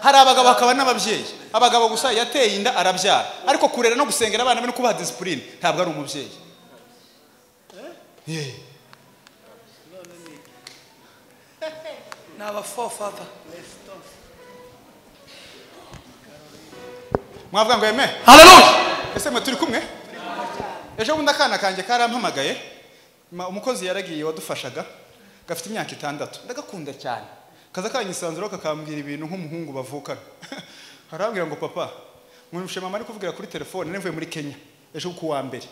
hari abagabo bakaba n'ababyeyi. Abagabo gusa yateye inda arabyara, ariko kurera no gusengera abana be no kubaha discipline ntabwo ari umubyeyi. N'aba forefather. Mwavuga ngo yeme. Hallelujah. Ese mwe turi kumwe? Ejo bundi akana kanje karampamagaye, umukozi yaragiye wadufashaga, gafite imyaka 6, ndagakunda cyane. Kaza kanyisanzura kakambwira ibintu nk'umuhungu bavukana. Harambwira ngo papa, mwumvishe mama ari kuvugira kuri telefone, nevuye muri Kenya ejo ku wa mbere,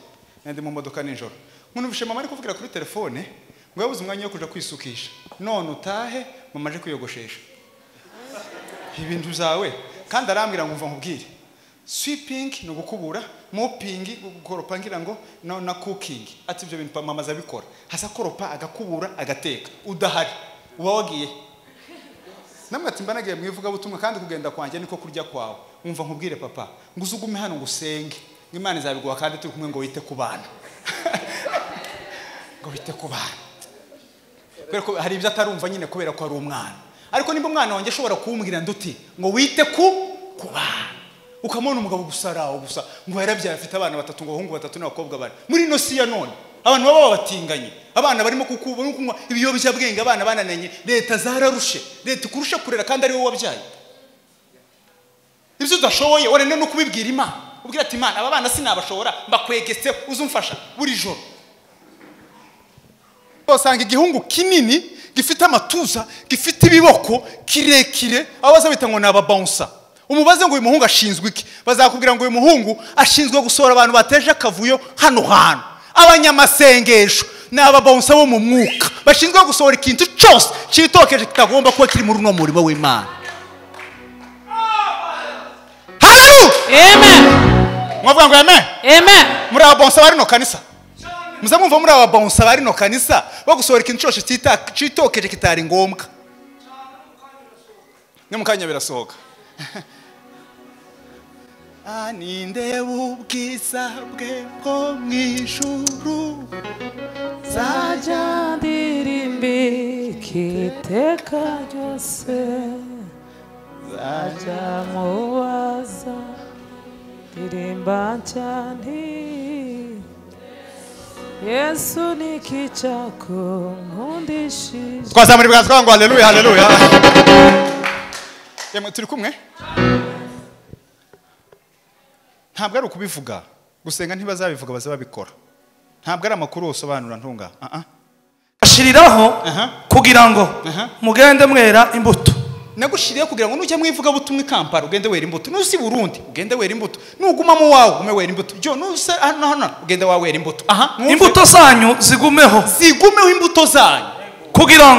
nandi mu modoka nijoro. Mwumvishe mama ari kuvugira kuri telefone ngo yabuze umwanya wo kuja kwisukisha, none utahe mama aje kwiyogoshesha. Ibintu zawe kandi arambwira ngo mva nkubwire, sweeping no gukubura, mopping gukoropa ngira ngo na cooking, ati ibyo bintu mama zabikora, hasa koropa agakubura agateka, udahari uba wagiye. Namwe ati mbanagiye mwivuga butumwa kandi kugenda kwanje niko kurya kwawe. Umva nkubwire papa, nguzugume hano ngusenge, Imana izabiguha kandi turi kumwe ngo wite ku bana. Ngo wite ku bana. Kubera hari ibyo atarumva nyine kubera ko ari umwana. Ariko nimba umwana wanjye ashobora kumbwira nduti ngo wite ku bana. Ukamona umugabo gusaraho gusa ngo yarabyaye afite abana 3 ngo bahungu 3 n'abakobwa 4. Muri no si ya none abantu baba batinganye, abana barimo kunywa ibiyobya bwenge, abana banananye, leta zararushe, leta kurusha kurera kandi ari wowe wabyaye. Ibyo udashoboye warene no kubibwira Imana, ubwira ati Imana aba bana sinabashobora, mbakwegetse uzumfasha buri joro. Osanga igihungu kinini gifite amatuza, gifite ibiboko kirekire, abaza bita ngo naba bouncer. Umubaze ngo uyu muhungu ashinzwe iki, bazakubwira ngo uyu muhungu ashinzwe gusohora abantu bateje akavuyo hano hano. Abanyamasengesho n'ababonsa bo mu mwuka bashinzwe gusohora ikintu cyose cyitokeje kitagomba kuba kiri muri no murimo w'Imana. Hallelujah. Amen. Mwavuga ngo amen. Amen. Muri ababonsa bari no kanisa. Muzamumva muri ababonsa bari no kanisa bo gusohora ikintu cyose cyitokeje kitari ngombwa. Nyamukanya birasohoka. Aninde ubwiza bwe bwo mw'ijuru Zaja ndirimbi kiteka ryose Zaja muwaza ndirimba cyane Yesu ni kichako nkundishije. Twazamura ibiganza ngo haleluya haleluya. Yemwe turi kumwe? Ntabwo ari ukubivuga, gusenga ntibazabivuga bazababikora. Ntabwo ari amakuru usobanura ntunga. Ashiriraho kugira ngo mugende mwera imbuto. Nagushiriye kugira ngo nujya mwivuga butumwe Kampala ugende wera imbuto. Nusi Burundi ugende wera imbuto. Nuguma mu wawe ume wera imbuto. Jo nuse hano ugende wawe wera imbuto. Imbuto zanyu zigumeho. Zigumeho imbuto zanyu. Kugira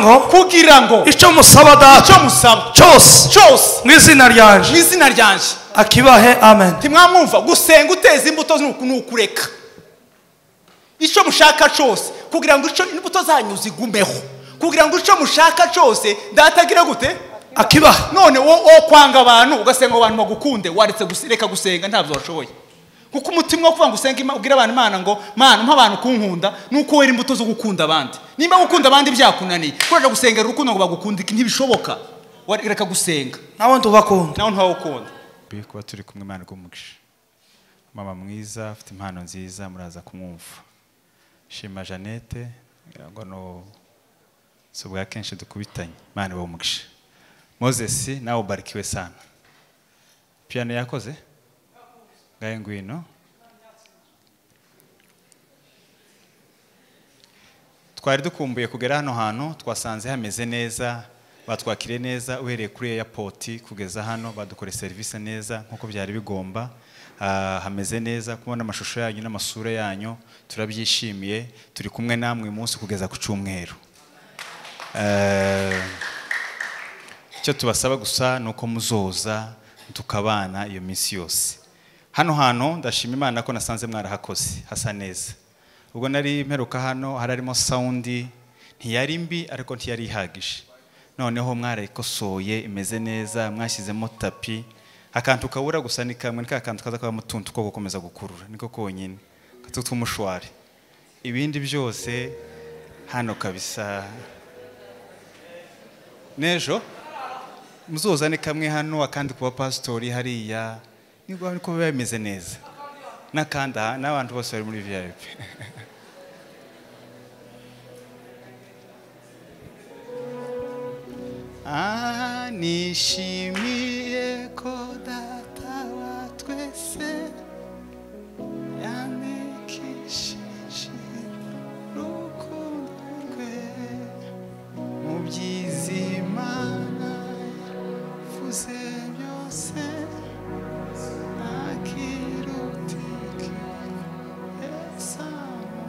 ngo icyo musaba data cyose mw'izina ryanje akibahe. Amen. Timwamumva gusenga uteza imbuto nukureka. Icyo mushaka cyose kugira ngo icyo imbuto zanyu zigumeho. Kugira ngo icyo mushaka cyose datagira gute akibahe. None wo kwanga abantu ugasenga abantu bagukunde waretse gusireka gusenga ntabyo washoboye. Kuko umutima wo kuvuga ngo usenga ubwira abantu Imana ngo Mana umpa abantu kunkunda nuko wera imbuto zo gukunda abandi. Nimba gukunda abandi byakunaniye kuraje gusengera urukundo ngo bagukunde ntibishoboka. Wareka gusenga nawe ndubakunda nawe ntawukunda. Kuba turi kumwe Imana rw'umugisha. Mama mwiza afite impano nziza muraza kumwumva. Shima Jeannette ngo no subwa kenshi dukubitanye Imana bawumugisha. Moses nawe ubarikiwe sana. Piano yakoze ngaye ngwino. Twari dukumbuye kugera hano hantu, twasanze hameze neza, batwakire neza uhereye kuri airport kugeza hano, badukore service neza nkuko byari bigomba. Hameze neza, kubona amashusho yanyu n'amasura yanyu turabyishimiye. Turi kumwe namwe umunsi kugeza ku cyumweru. Icyo tubasaba gusa nuko muzoza tukabana iyo minsi yose. Hano hantu ndashima Imana ko nasanze mwarahakoze hasa neza. Ubwo nari mperuka hano hararimo sound ntiyari mbi ariko ntiyari ihagije. Noneho mwarayikosoye imeze neza, mwashyizemo tapi. Akantu kabura gusa ni kamwe n'akantu kaza kwa mutuntu ko gukomeza gukurura niko konyine katutwa umushwari. Ibindi byose hano kabisa. Nejo muzozane kamwe hano akandi kuba pastori hariya niko biba bimeze neza nakanda n'abantu bose bari muri VIP. Nishimiye ko data wa twese yandikishije urukundo rwe mu by'Imana yavuze byose ntakirutike esanga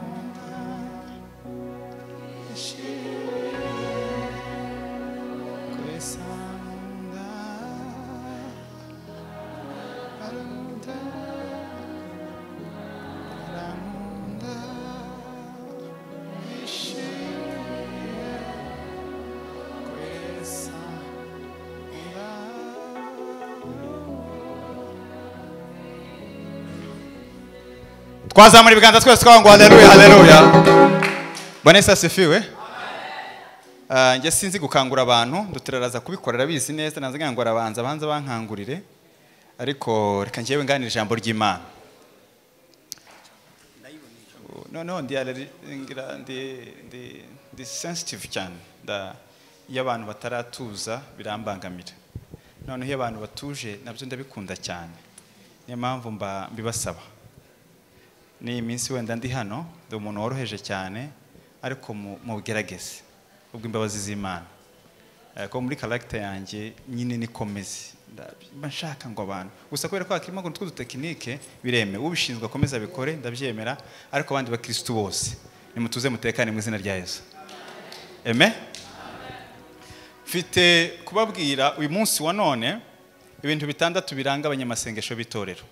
twazamura ibiganza twese twavuga ngo haleluya haleluya. Bwana Yesu asifiwe. Nge sinzi gukangura abantu dutereraza kubikorera bizi neza nanze ngo arabanza banza bankangurire ariko reka ngiyewe nganira ijambo ry'Imana. No ndi sensitive cyane iyo abantu bataratuza birambangamira. None iyo abantu batuje nabyo ndabikunda cyane. Niyo mpamvu mbibasaba. Ni iminsi wenda ndi hano ndi umuntu woroheje cyane ariko mu gerageze ubwo imbabazi z'Imana ko muri character yanjye nyine nikomeze ndashaka ngo abantu gusa kubera ko akirimo ngo tw'udutekinike bireme ubishinzwe akomeza bikore ndabyemera ariko abandi bakristo bose nimutuze mutekane mu izina rya Yesu. Amen. Mfite kubabwira uyu munsi wa none ibintu bitandatu biranga abanyamasengesho bitorero.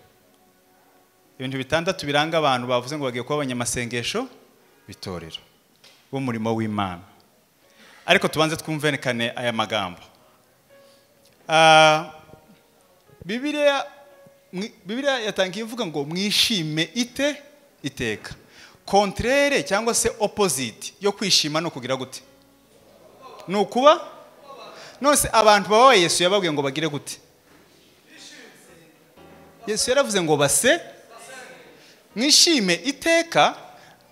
Ibintu bitandatu biranga abantu bavuze ngo bagiye kuba abanyamasengesho bitorero b'umurimo w'Imana. Ariko tubanze twumvenekane aya magambo. Bibiliya yatangiye ivuga ngo mwishime iteka. Contraire cyangwa se opposite yo kwishima no kugira gute? Nukuba nose abantu baba Yesu yababwiye ngo bagire gute? Yesu yaravuze ngo base mwishime iteka.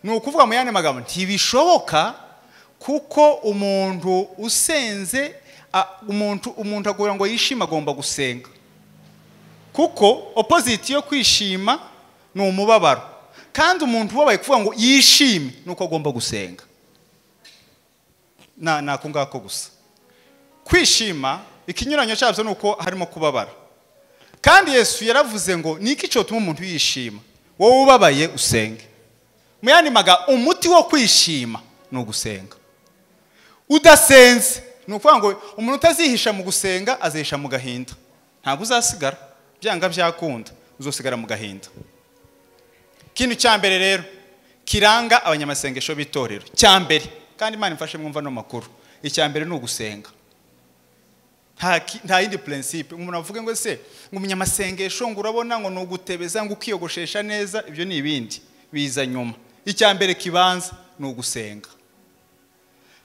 Nukuvuga mu yane magambo ntibishoboka kuko umuntu usenze umuntu agora ngo yishima agomba gusenga. Kuko opposite yo kwishima ni umubabaro. Kandi umuntu ubabaye kuvuga ngo yishime nuko agomba gusenga. Nako ngako gusa. Kwishima ikinyuranyo cyabyo nuko harimo kubabara. Kandi Yesu yaravuze ngo niki cyo tuma umuntu yishima? Wowe ubabaye usenge. Muyani maga umuti wo kwishima no gusenga. Udasenze nukuvuga ngo umuntu utazihisha mu gusenga azihisha mu gahinda. Ntabwo uzasigara byanga byakunda uzosigara mu gahinda. Kintu cyambere rero kiranga abanyamasengesho bitorero cyambere kandi Imana imfashe mwumva no makuru. Icyambere no gusenga. Nta yindi principe umuntu avuga ngo se ngo umunyamasengesho ngo urabona ngo nugutebeza ngo ukiyogoshesha neza ibyo ni ibindi biza nyuma. Icyambere kibanza no gusenga.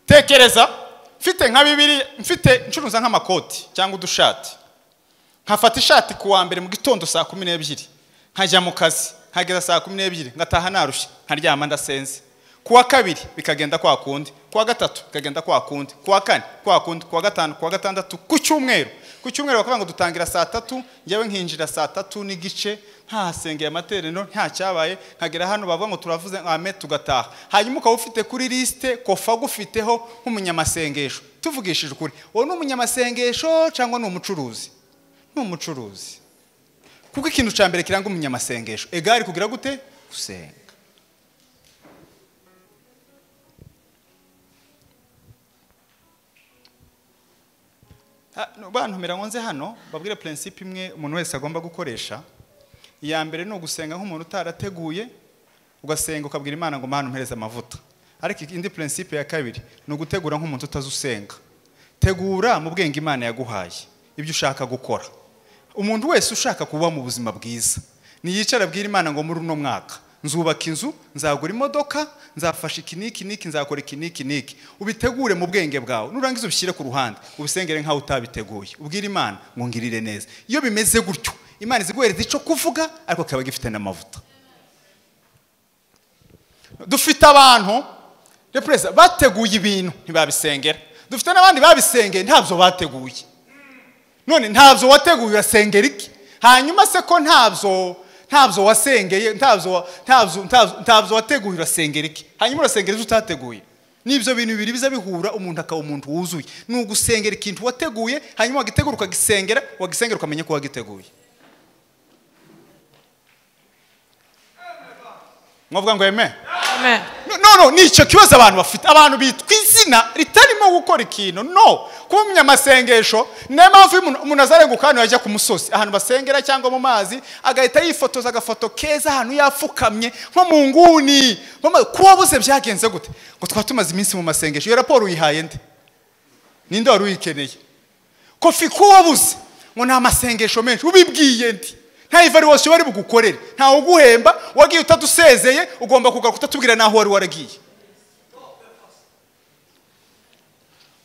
Tekereza mfite nka bibiri mfite ncuruza nk'amakoti cyangwa udushati. Nkafata ishati kuwa mbere mu gitondo saa 12 nkajya mu kazi nkageza saa 12 ngataha narushye nkaryama ndasenze. Kuwa kabiri bikagenda kwa kundi, kuwa gatatu bikagenda kwa kundi, kuwa kane kwa kundi, kuwa gatanu, kuwa gatandatu, ku cyumweru bakavuga ngo dutangira saa 3 ngewe nkinjira saa 3 n'igice ntasengeye amatereno nta cyabaye nkagera hano bavuga ngo turavuze ame tugataha. Hanyuma ukaba ufite kuri liste kofa gufiteho nk'umunyamasengesho. Tuvugishije ukuri uwo ni umunyamasengesho cyangwa ni umucuruzi? Ni umucuruzi. Kuko ikintu cyambere kiranga umunyamasengesho egari kugira gute? Gusenga. Bantumira ngonze hano babwire principe imwe umuntu wese agomba gukoresha. Iya mbere no gusenga nk'umuntu utarateguye ugasenga ukabwira Imana ngo Mana umpereze amavuta. Ariko indi principe ya kabiri no gutegura nk'umuntu utazusenga. Tegura mu bwenge Imana yaguhaye ibyo ushaka gukora. Umuntu wese ushaka kuba mu buzima bwiza ni yicara abwira Imana ngo muri uno mwaka nzubaka inzu, nzagura imodoka, nzafasha iki nzakora iki. Ubitegure mu bwenge bwawe, nurangiza ubishyire ku ruhande, ubisengere nkaho utabiteguye. Ubwire Imana ngo ngirire neza. Iyo bimeze gutyo, Imana iziguhereza ico kuvuga, ariko kaba gifite n'amavuta. Dufite abantu represa bateguye ibintu ntibabisengera. Dufite n'abandi babisengeye ntabyo bateguye. None ntabyo wateguye urasengera iki? Hanyuma se ko ntabyo wasengeye, ntabyo wateguye urasengera iki? Hanyuma urasengera ibyo utateguye. Nibyo bintu bibiri biza bihura, umuntu akaba umuntu wuzuye. Nugusengera ikintu wateguye, hanyuma wagitegura ukagisengera, wagisengera ukamenya ko wagiteguye. Mwavuga ngo amen? Amen. No, nicyo kibazo abantu bafite. Abantu bitwa izina ritarimo gukora ikintu. No, kuba umunyamasengesho niyo mpamvu umuntu azarenguka hano yajya ku musozi ahantu basengera cyangwa mu mazi, agahita yifotoza agafoto keza ahantu yafukamye nko mu nguni. Kuba buze byagenze gute? Ngo twatumaze iminsi mu masengesho. Iyo raporo uyihaye nde? Ninde wari uyikeneye? Kofi kuba buze ngo nta masengesho menshi, ubibwiye ndi? Nta evaluation bari bugukorere, nta uguhemba, wagiye utadusezeye, ugomba kugaruka utatubwira naho wari waragiye.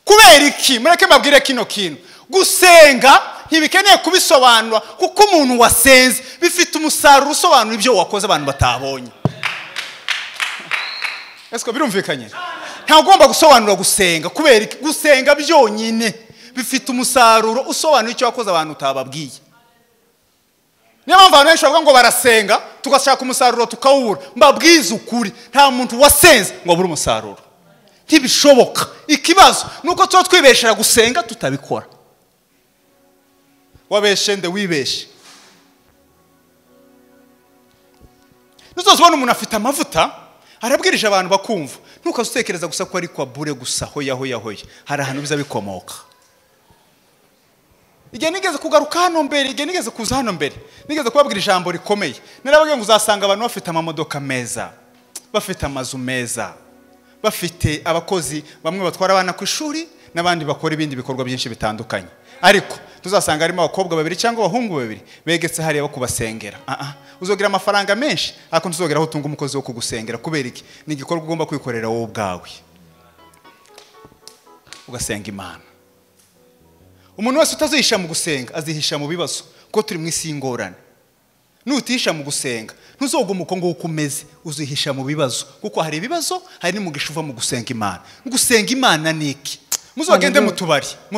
Kubera iki? Mureke mbabwire kino kintu. Gusenga ntibikeneye kubisobanura, kuko umuntu wasenze bifite umusaruro usobanura ibyo wakoze abantu batabonye. Esko birumvikanye? Nta ugomba gusobanura gusenga. Kubera iki? Gusenga byonyine bifite umusaruro usobanura icyo wakoze abantu utababwiye. Niyo mpamvu abantu benshi bavuga ngo barasenga tugashaka umusaruro tukawura. Mbabwiza ukuri, nta muntu wasenze ngo abure umusaruro. Ntibishoboka. Ikibazo nuko tuba twibeshera gusenga tutabikora. Wabeshe nde wibeshe? Nuzozibona umuntu afite amavuta arabwirije abantu bakumva. Ntukazutekereza gusa ko ari kwa bure gusa hoya. Hari ahantu biza bikomoka. Igihe nigeze kugaruka hano mbere, igihe nigeze kuza hano mbere, nigeze kubabwira ijambo rikomeye. Narababwiye ngo uzasanga abantu bafite amamodoka meza, bafite amazu meza, bafite abakozi bamwe batwara abana ku ishuri n'abandi bakora ibindi bikorwa byinshi bitandukanye. Ariko tuzasanga harimo abakobwa babiri cyangwa abahungu babiri begetse hariya bo kubasengera. Uzogira amafaranga menshi, ariko ntuzogera aho utunga umukozi wo kugusengera. Kubera iki? Ni igikorwa ugomba kwikorera wowe ubwawe, ugasenga Imana. Umuntu wese utazihisha mu gusenga azihisha mu bibazo, ko turi mu isi y'ingorane. Nutihisha mu gusenga ntuzoguma uko ngo ukomeze, uzihisha mu bibazo, kuko hari ibibazo, hari n'umugisha uva mu gusenga Imana. Gusenga Imana niki? Muzogende mu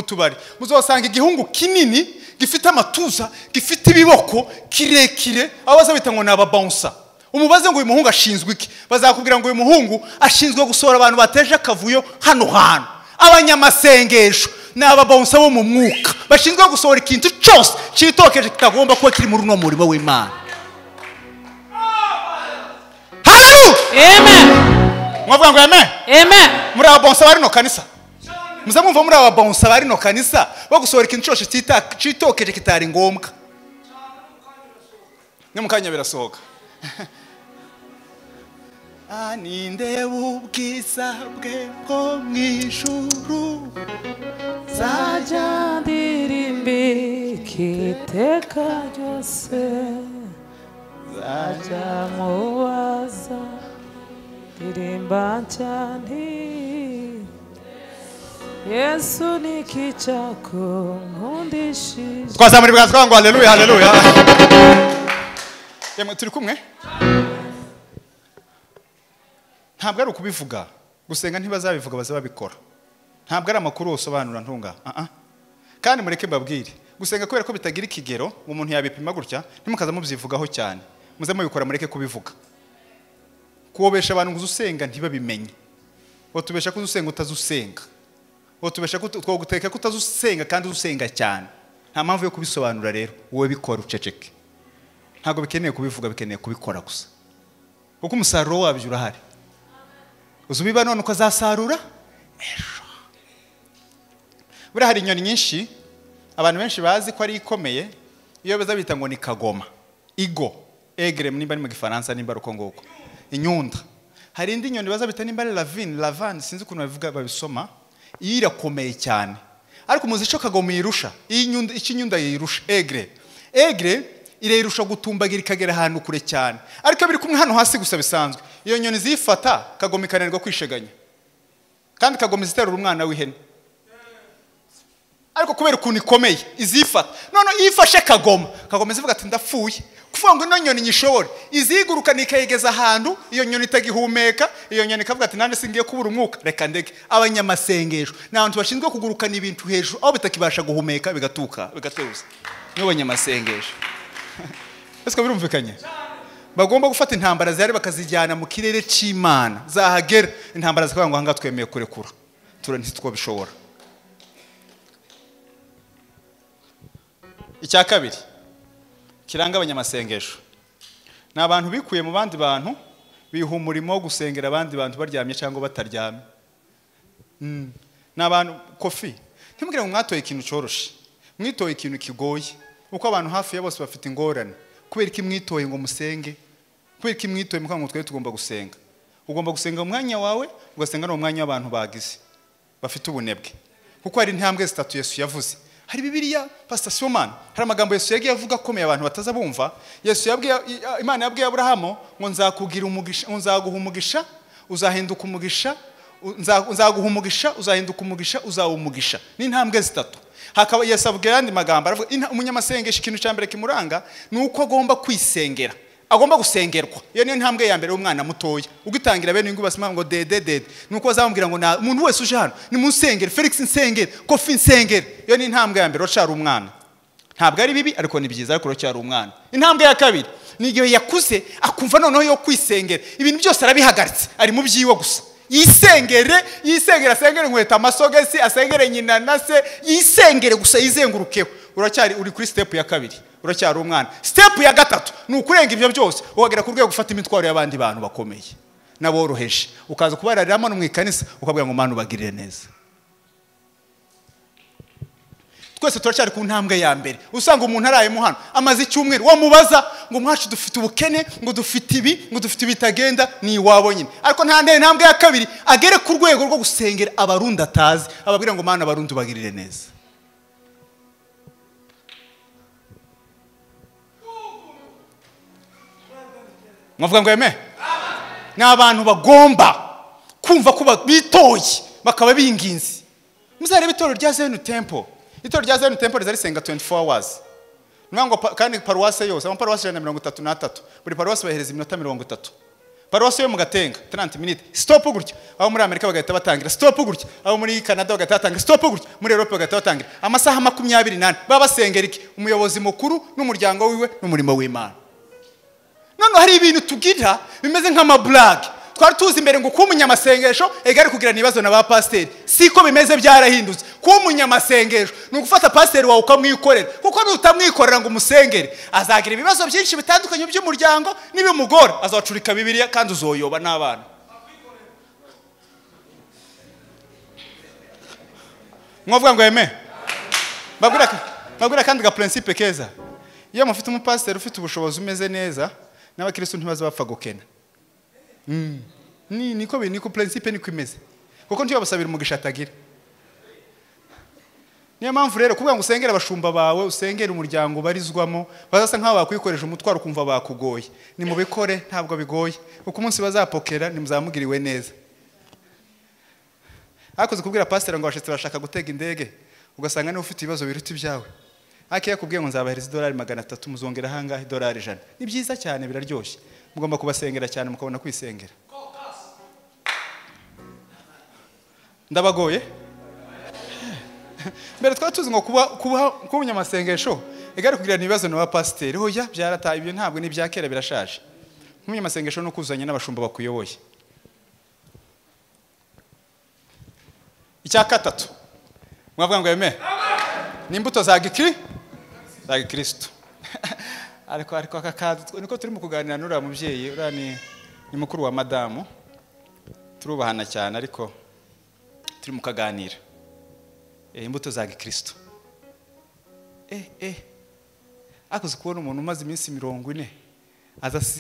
tubari muzosanga igihungu kinini gifite amatuza, gifite ibiboko kirekire, abo bazabita ngo naba bouncer. Umubaze ngo uyu muhungu ashinzwe iki? Bazakubwira ngo uyu muhungu ashinzwe gusohora abantu bateje akavuyo hano hano. Abanyamasengesho n'aba bouncer bo mu mwuka bashinzwe gusohora ikintu cyose cyitokeje kitagomba kuba kiri muri uno murimo w'Imana. Hallelujah! Amen. Mwavuga ngo amen? Amen. Muri aba bouncer bari no kanisa. Muza mwumva muri aba bouncer bari no kanisa bagusohora ikintu cyose cyitokeje kitari ngombwa. Ne mukanya birasohoka. Aninde ubwiza bwe bwo mw'ijuru, Zajya ndirimbika iteka ryose, zajya mubaza ndirimba cyane, Yesu ni iki cyakunkundishije. twazamura ibiganza ngo haleluya haleluya. Yemwe turi kumwe? Ntabwo ari ukubivuga, gusenga ntibazabivuga bazababikora. Ntabwo ari amakuru usobanura ntunga. Kandi mureke mbabwire, gusenga kubera ko bitagira ikigero, umuntu yabipima gutya, ntimukaza mubyivugaho cyane. Muze mubikora mureke kubivuga. Kuobesha abantu ngo usenga ntibabimenye. Otubesha ko usenga utazusenga. Otubesha ko twoguteka ko utazusenga kandi usenga cyane. Nta mpamvu yo kubisobanura rero, wowe bikora uceceke. Ntabwo bikeneye kubivuga, bikeneye kubikora gusa. Kuko umusaruro wabyo urahari. Uzubiba none uko azasarura ejo. Buri hari inyoni nyinshi abantu benshi bazi ko ari ikomeye, iyo bazabita ngo ni kagoma, igo, egre nimba ni mu Gifaransa nimba uko ngoko, inyunda. Hari indi nyoni bazabita nimba lavane sinzi ukuntu babivuga babisoma, irakomeye cyane. Ariko muzi ico kagoma yirusha, inyunda yirusha egre irerusha gutumbagira ikagera ahantu kure cyane, ariko biri kumwe hano hasi gusa bisanzwe. Iyo nyoni zifata kagoma ikananirwa kwisheganya, kandi kagoma ziterura umwana w'ihene, ariko kubera ukuntu ikomeye izifata. None ifashe kagoma zivuga ati ndapfuye, kuvuga ngo ino nyoni nyishobore, iziguruka nikayigeza ahantu iyo nyoni itagihumeka. Iyo nyoni ikavuga ati nande singiye kubura umwuka, reka ndeke. Abanyamasengesho n'abantu bashinzwe kugurukana ibintu hejuru aho bitakibasha guhumeka bigatuka bigateruza, nibo banyamasengesho. Ese birumvikanye? Bagomba gufata intambara zihari bakazijyana mu kirere cy'Imana, zahagera intambara zikavuga ngo hanga twemeye kurekura, ntitwo bishobora. Icya kabiri kiranga abanyamasengesho ni abantu bikuye mu bandi bantu, biha umurimo wo gusengera abandi bantu baryamye cyangwa bataryamye. Ni abantu Kofi, ntimubwire ngo mwatoye ikintu cyoroshe, mwitoye ikintu kigoye, uko abantu hafi ya bose bafite ingorane. Kubera iki mwitoye ngo musenge? Kubera iki mwitoye mukavuga ngo twari tugomba gusenga? Ugomba gusenga mu mwanya wawe, ugasenga no mu mwanya w'abantu bagize bafite ubunebwe, kuko hari intambwe zitatu Yesu yavuze. Hari Bibiliya Pastor Sibomana, hari amagambo Yesu yagiye avuga akomeye abantu bataza bumva. Yesu yabwiye, Imana yabwiye Abrahamu ngo nzakugira umugisha, nzaguha umugisha, uzahinduka umugisha, nzaguha umugisha, uzahinduka umugisha, uzawa umugisha. Ni intambwe zitatu. Hakaba Yesu avuga yandi magambo, aravuga umunyamasengesho ikintu cyambere kimuranga ni uko agomba kwisengera, agomba gusengerwa. Iyo niyo ntambwe ya mbere y'umwana mutoya. Ugitangira bene ingu basima ngo dede, nuko bazamubwira ngo na umuntu wese uje hano ni musengere, Felix nsengere, Kofi nsengere. Iyo ni intambwe ya mbere ocari umwana. Ntabwo ari bibi ariko ni byiza, ariko ocari umwana. Intambwe ya kabiri ni igihe yakuze akumva noneho yo kwisengera, ibintu byose arabihagaritse, ari mu byiwe gusa. Yisengere, asengere inkweta amasogesi, asengere nyina na se, yisengere gusa, yizengurukeho. Uri kuri step ya kabiri, uracyari umwana. Step ya gatatu ni ukurenga ibyo byose ukagera ku rwego gufata imitwaro y'abandi bantu bakomeye naboroheje, ukaza kubararamo no mu ikanisa ukabwira ngo Mana ubagirire neza. Twese turacyari ku ntambwe ya mbere. Usanga umuntu araye mu hano amaze icyumweru, wamubaza ngo mwacu dufite ubukene, ngo dufite ibi, ngo dufite bitagenda, ni iwabo nyine. Ariko ntambwe ya kabiri agere ku rwego rwo gusengera abarundi atazi, ababwira ngo Mana abarundi ubagirire neza. Mwavuga ngo yeme? Ni abantu bagomba kumva ko bitoye bakaba binginzi. Muzarebe itorero rya Zion Temple. Itorero rya Zion Temple rizarisenga 24 hours. Mwango kandi paruwase yose, amaparuwase 133. Buri paruwase bahereza iminota 30. Paruwase yo mu Gatenga 30 minutes. Stop gutya. Abo muri Amerika bagahita batangira. Stop gutya. Abo muri Canada bagahita batangira. Stop gutya. Muri Europe bagahita batangira. Amasaha 28 baba basengera iki? Umuyobozi mukuru n'umuryango wiwe n'umurimo w'Imana. None hari ibintu tugira bimeze nk'amablag. Twari tuzi imbere ngo kumunyamasengesho egari kugira nibazo na ba pasteur. Siko bimeze, byarahindutse. Kumunyamasengesho ni ugufata pasteur wawe ukamwikorera. Kuko nutamwikorera ngo umusengere, azagira ibibazo byinshi bitandukanye by'umuryango, n'ibimugora azacurika Bibiliya kandi uzoyoba n'abana. Mwavuga ngo yeme? Bagura kandi ga principe keza. Iyo mufite umupasteur ufite ubushobozi umeze neza, n'abakristo ntibaza bapfa gukena. Niko principe niko imeze. Kuko ntiyo basabira umugisha atagira. Niyo mpamvu rero kuvuga ngo usengere abashumba bawe, usengere umuryango barizwamo, bazasa nkaho bakwikoresha umutwaro kumva bakugoye. Ni mubikore, ntabwo bigoye. Uko umunsi bazapokera nimuzamugiriwe neza. Akoze kubwira pastor ngo bashitse bashaka gutega indege, ugasanga niwe ufite ibibazo biruta ibyawe. Akiya kubwiye ngo nzabahereza $300 muzongera hangahe $100. Ni byiza cyane, biraryoshye. Mugomba kubasengera cyane mukabona kwisengera. Ndabagoye? Mbere twatuzi ngo kuba umunyamasengesho egari kugira nibazo na pasteur. Hoya byarataye, ibyo ntabwo ni byakera, birashaje. Umunyamasengesho no kuzanya n'abashumba bakuyoboye. Icya gatatu mwavuga ngo yeme? Ni imbuto za Kristo. Ariko akakazi niko turi mu kuganira n'ura mubyeyi, ura ni mukuru wa madamu, turubahana cyane ariko turi mu kaganira. Imbuto za Kristo. Akoze kubona umuntu umaze iminsi 40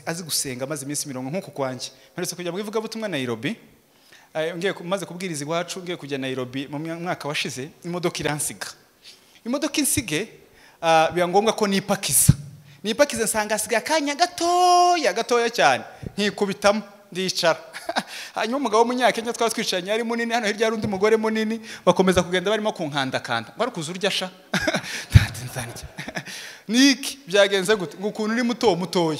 azi gusenga, amaze iminsi 40 nkuko kwanje. Mperetse kujya mu ivuga butumwa Nairobi. Ngiye maze kubwiriza iwacu, ngiye kujya Nairobi mu mwaka washize, imodoka iransiga. Imodoka insige biya ngombwa ko nipakiza. nipakize nsanga asigaye akanya gatoya cyane nkikubitamo ndicara hanyuma umugabo w'umunyakenya twari twicaranye ari munini hano hirya hari undi mugore munini bakomeza kugenda barimo kunkandakanda bari kuza urya sha niki byagenze gute ngukuntu uri mutoya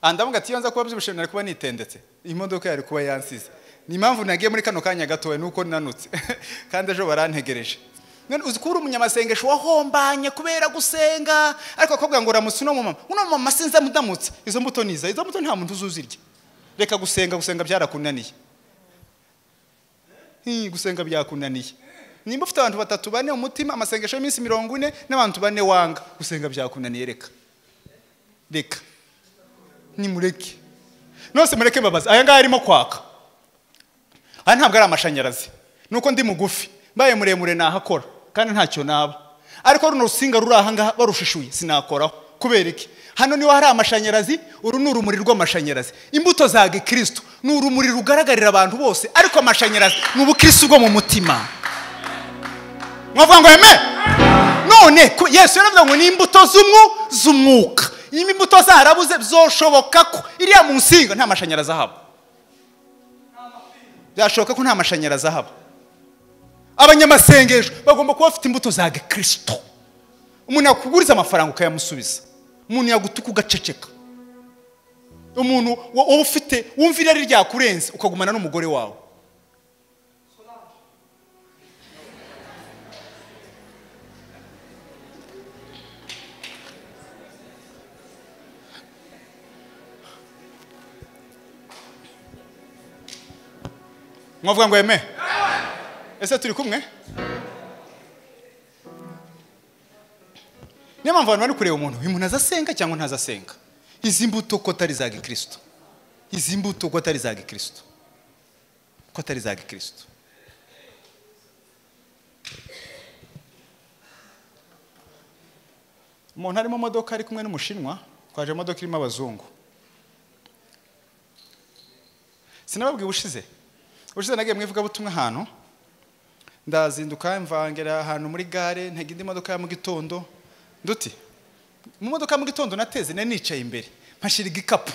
andavuga ati yonza kuba byibushe nari kuba nitendetse imodoka yari kuba yansize ni impamvu nagiye muri kano kanya gatoya nuko nanutse kandi ejo barantegereje none uzikura umunyamasengesho wahombanye kubera gusenga ariko akobwa ngo ramutse uno mama sinza mudamutse izo mbuto nta muntu uzuzirya reka gusenga byarakunaniye gusenga byakunaniye nimba ufite abantu 3-4 umutima amasengesho y'iminsi 40 n'abantu 4 wanga gusenga byakunaniye reka nimureke nose mureke babaza aya ngaya arimo kwaka aya ntabwo ari amashanyarazi nuko ndi mugufi mbaye muremure nahakora kandi ntacyo naba ariko runo rusinga ruri aha ngaha barushishuye sinakoraho kubera iki hano niho hari amashanyarazi uru ni urumuri rw'amashanyarazi imbuto za Gikristo ni urumuri rugaragarira abantu bose ariko amashanyarazi ni ubukristo bwo mu mutima mwavuga ngo eme none Yesu yaravuga ngo ni imbuto z'umwuka imbuto zarabuze byoshoboka ko iriya mu nsinga nta mashanyarazi ahaba byashoboka ko nta mashanyarazi ahaba abanyamasengesho bagomba kuba bafite imbuto za Gikristo umuntu yakuguriza amafaranga ukayamusubiza umuntu yagutuka ugaceceka umuntu ufite wumvira ari rya kurenza ukagumana n'umugore wawe mwavuga ngo eme ese turi kumwe niyo mpamvu abantu bari kureba umuntu azasenga cyangwa ntazasenga izi mbuto ko atari za Gikristo izi mbuto ko atari za Gikristo umuntu ari mu modoka ari kumwe n'umushinwa twaje mu modoka irimo abazungu sinababwiye ubushize nagiye mwivuga butumwa ahantu ndazinduka mvangera ahantu muri gare ntega indi modoka ya mu gitondo nduti mu modoka mu gitondo nateze nicaye imbere mpashira igikapu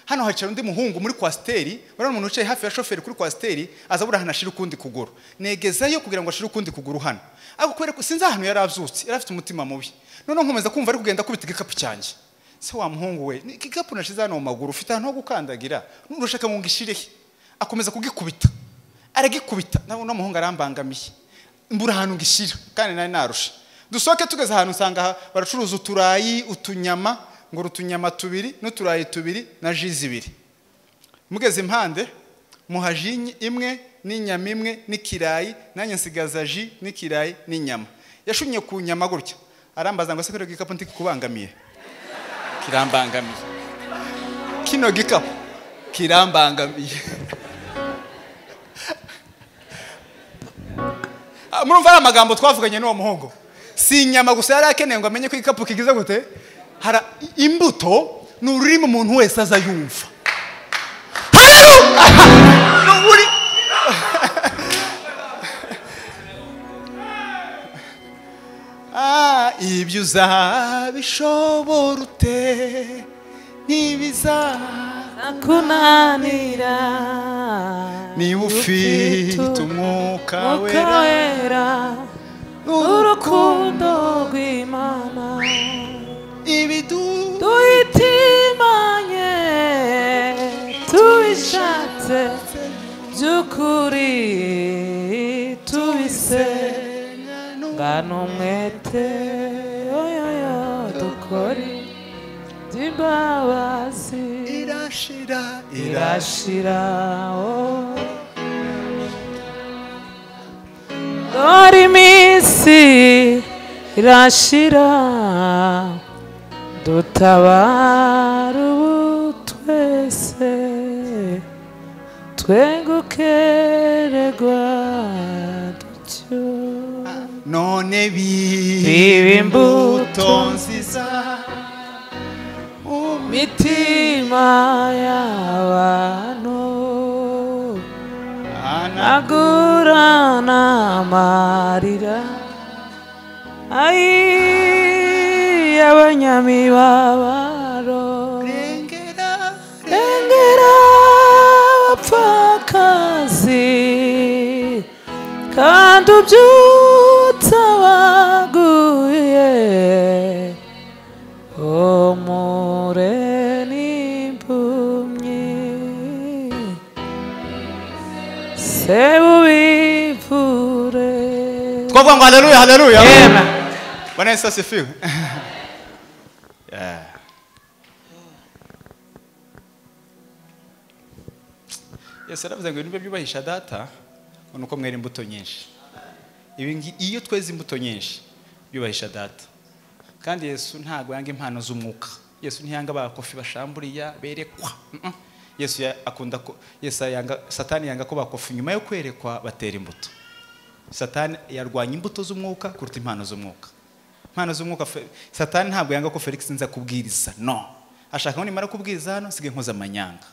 hano hacara undi muhungu muri kwasteri barana umuntu ucaye hafi ya shoferi kuri kwasteri azabura hanashira ukundi kuguru negezayo kugira ngo ashire ukundi kuguru hano ariko kwere sinzi ahantu yaravyutse yarafite umutima mubi none nkomeza kumva ari kugenda kubita igikapu cyanjye se wa muhungu we igikapu nashize hano mu maguru ufite ahantu ho gukandagira nurushaka ngo ngishirehe akomeza kugikubita aragikubita naho no muhungu arambangamiye mbura ahantu ngishira kandi nari narusha dusoke tugeze ahantu usanga baracuruza uturayi utunyama ngo utunyama 2 n'uturayi 2 na jizi 2 mugeze impande muhajinyi imwe n'inyama imwe n'ikirayi nanye nsigaza ji n'ikirayi n'inyama yashunye ku nyama gutya arambaza ngo se kero gikapu ntiki kubangamiye kirambangamiye kino gikapu kirambangamiye murumva ari amagambo twavuganye n'uwo muhungu si inyama gusa yari akeneye ngo amenye ko igikapu kigize gute hara imbuto ni ururimi umuntu wese aza yumva ibyo uzabishobora ute ntibizakunanira niba ufite umwuka wera n'urukundo rw'Imana duhitimanye tubishatse by'ukuri tubisengana umwete dukore by'imbabazi irashira dore iminsi irashira dutabara ubu twese twegukererwa dutyo none biba imbuto nziza mitima y'abantu anagurana amarira abanyamibabaro rengera rengera abapfakazi kandi ubyutsa abaguye umure n'impumyi se ubivure. twavuga ngo haleluya haleluya. Amen. Bwana Yesu asifiwe. Yeah. Yesu aravuze ngo ibintu byubahisha data nuko mwera imbuto nyinshi. Iyo tweze imbuto nyinshi byubahisha data. Kandi Yesu ntago yanga impano z'umwuka. Yesu ntiyanga abakofi bashamburiya berekwa. Yesu akunda ko Satani yanga ko bakofi nyuma yo kwerekwa batera imbuto. Satani yarwanya imbuto z'umwuka kuruta impano z'umwuka. Impano z'umwuka Satani ntabwo yanga ko Felix nza kubwiriza, no. Ashaka ngo nimara kubwiriza hano sige nkoza amanyanga.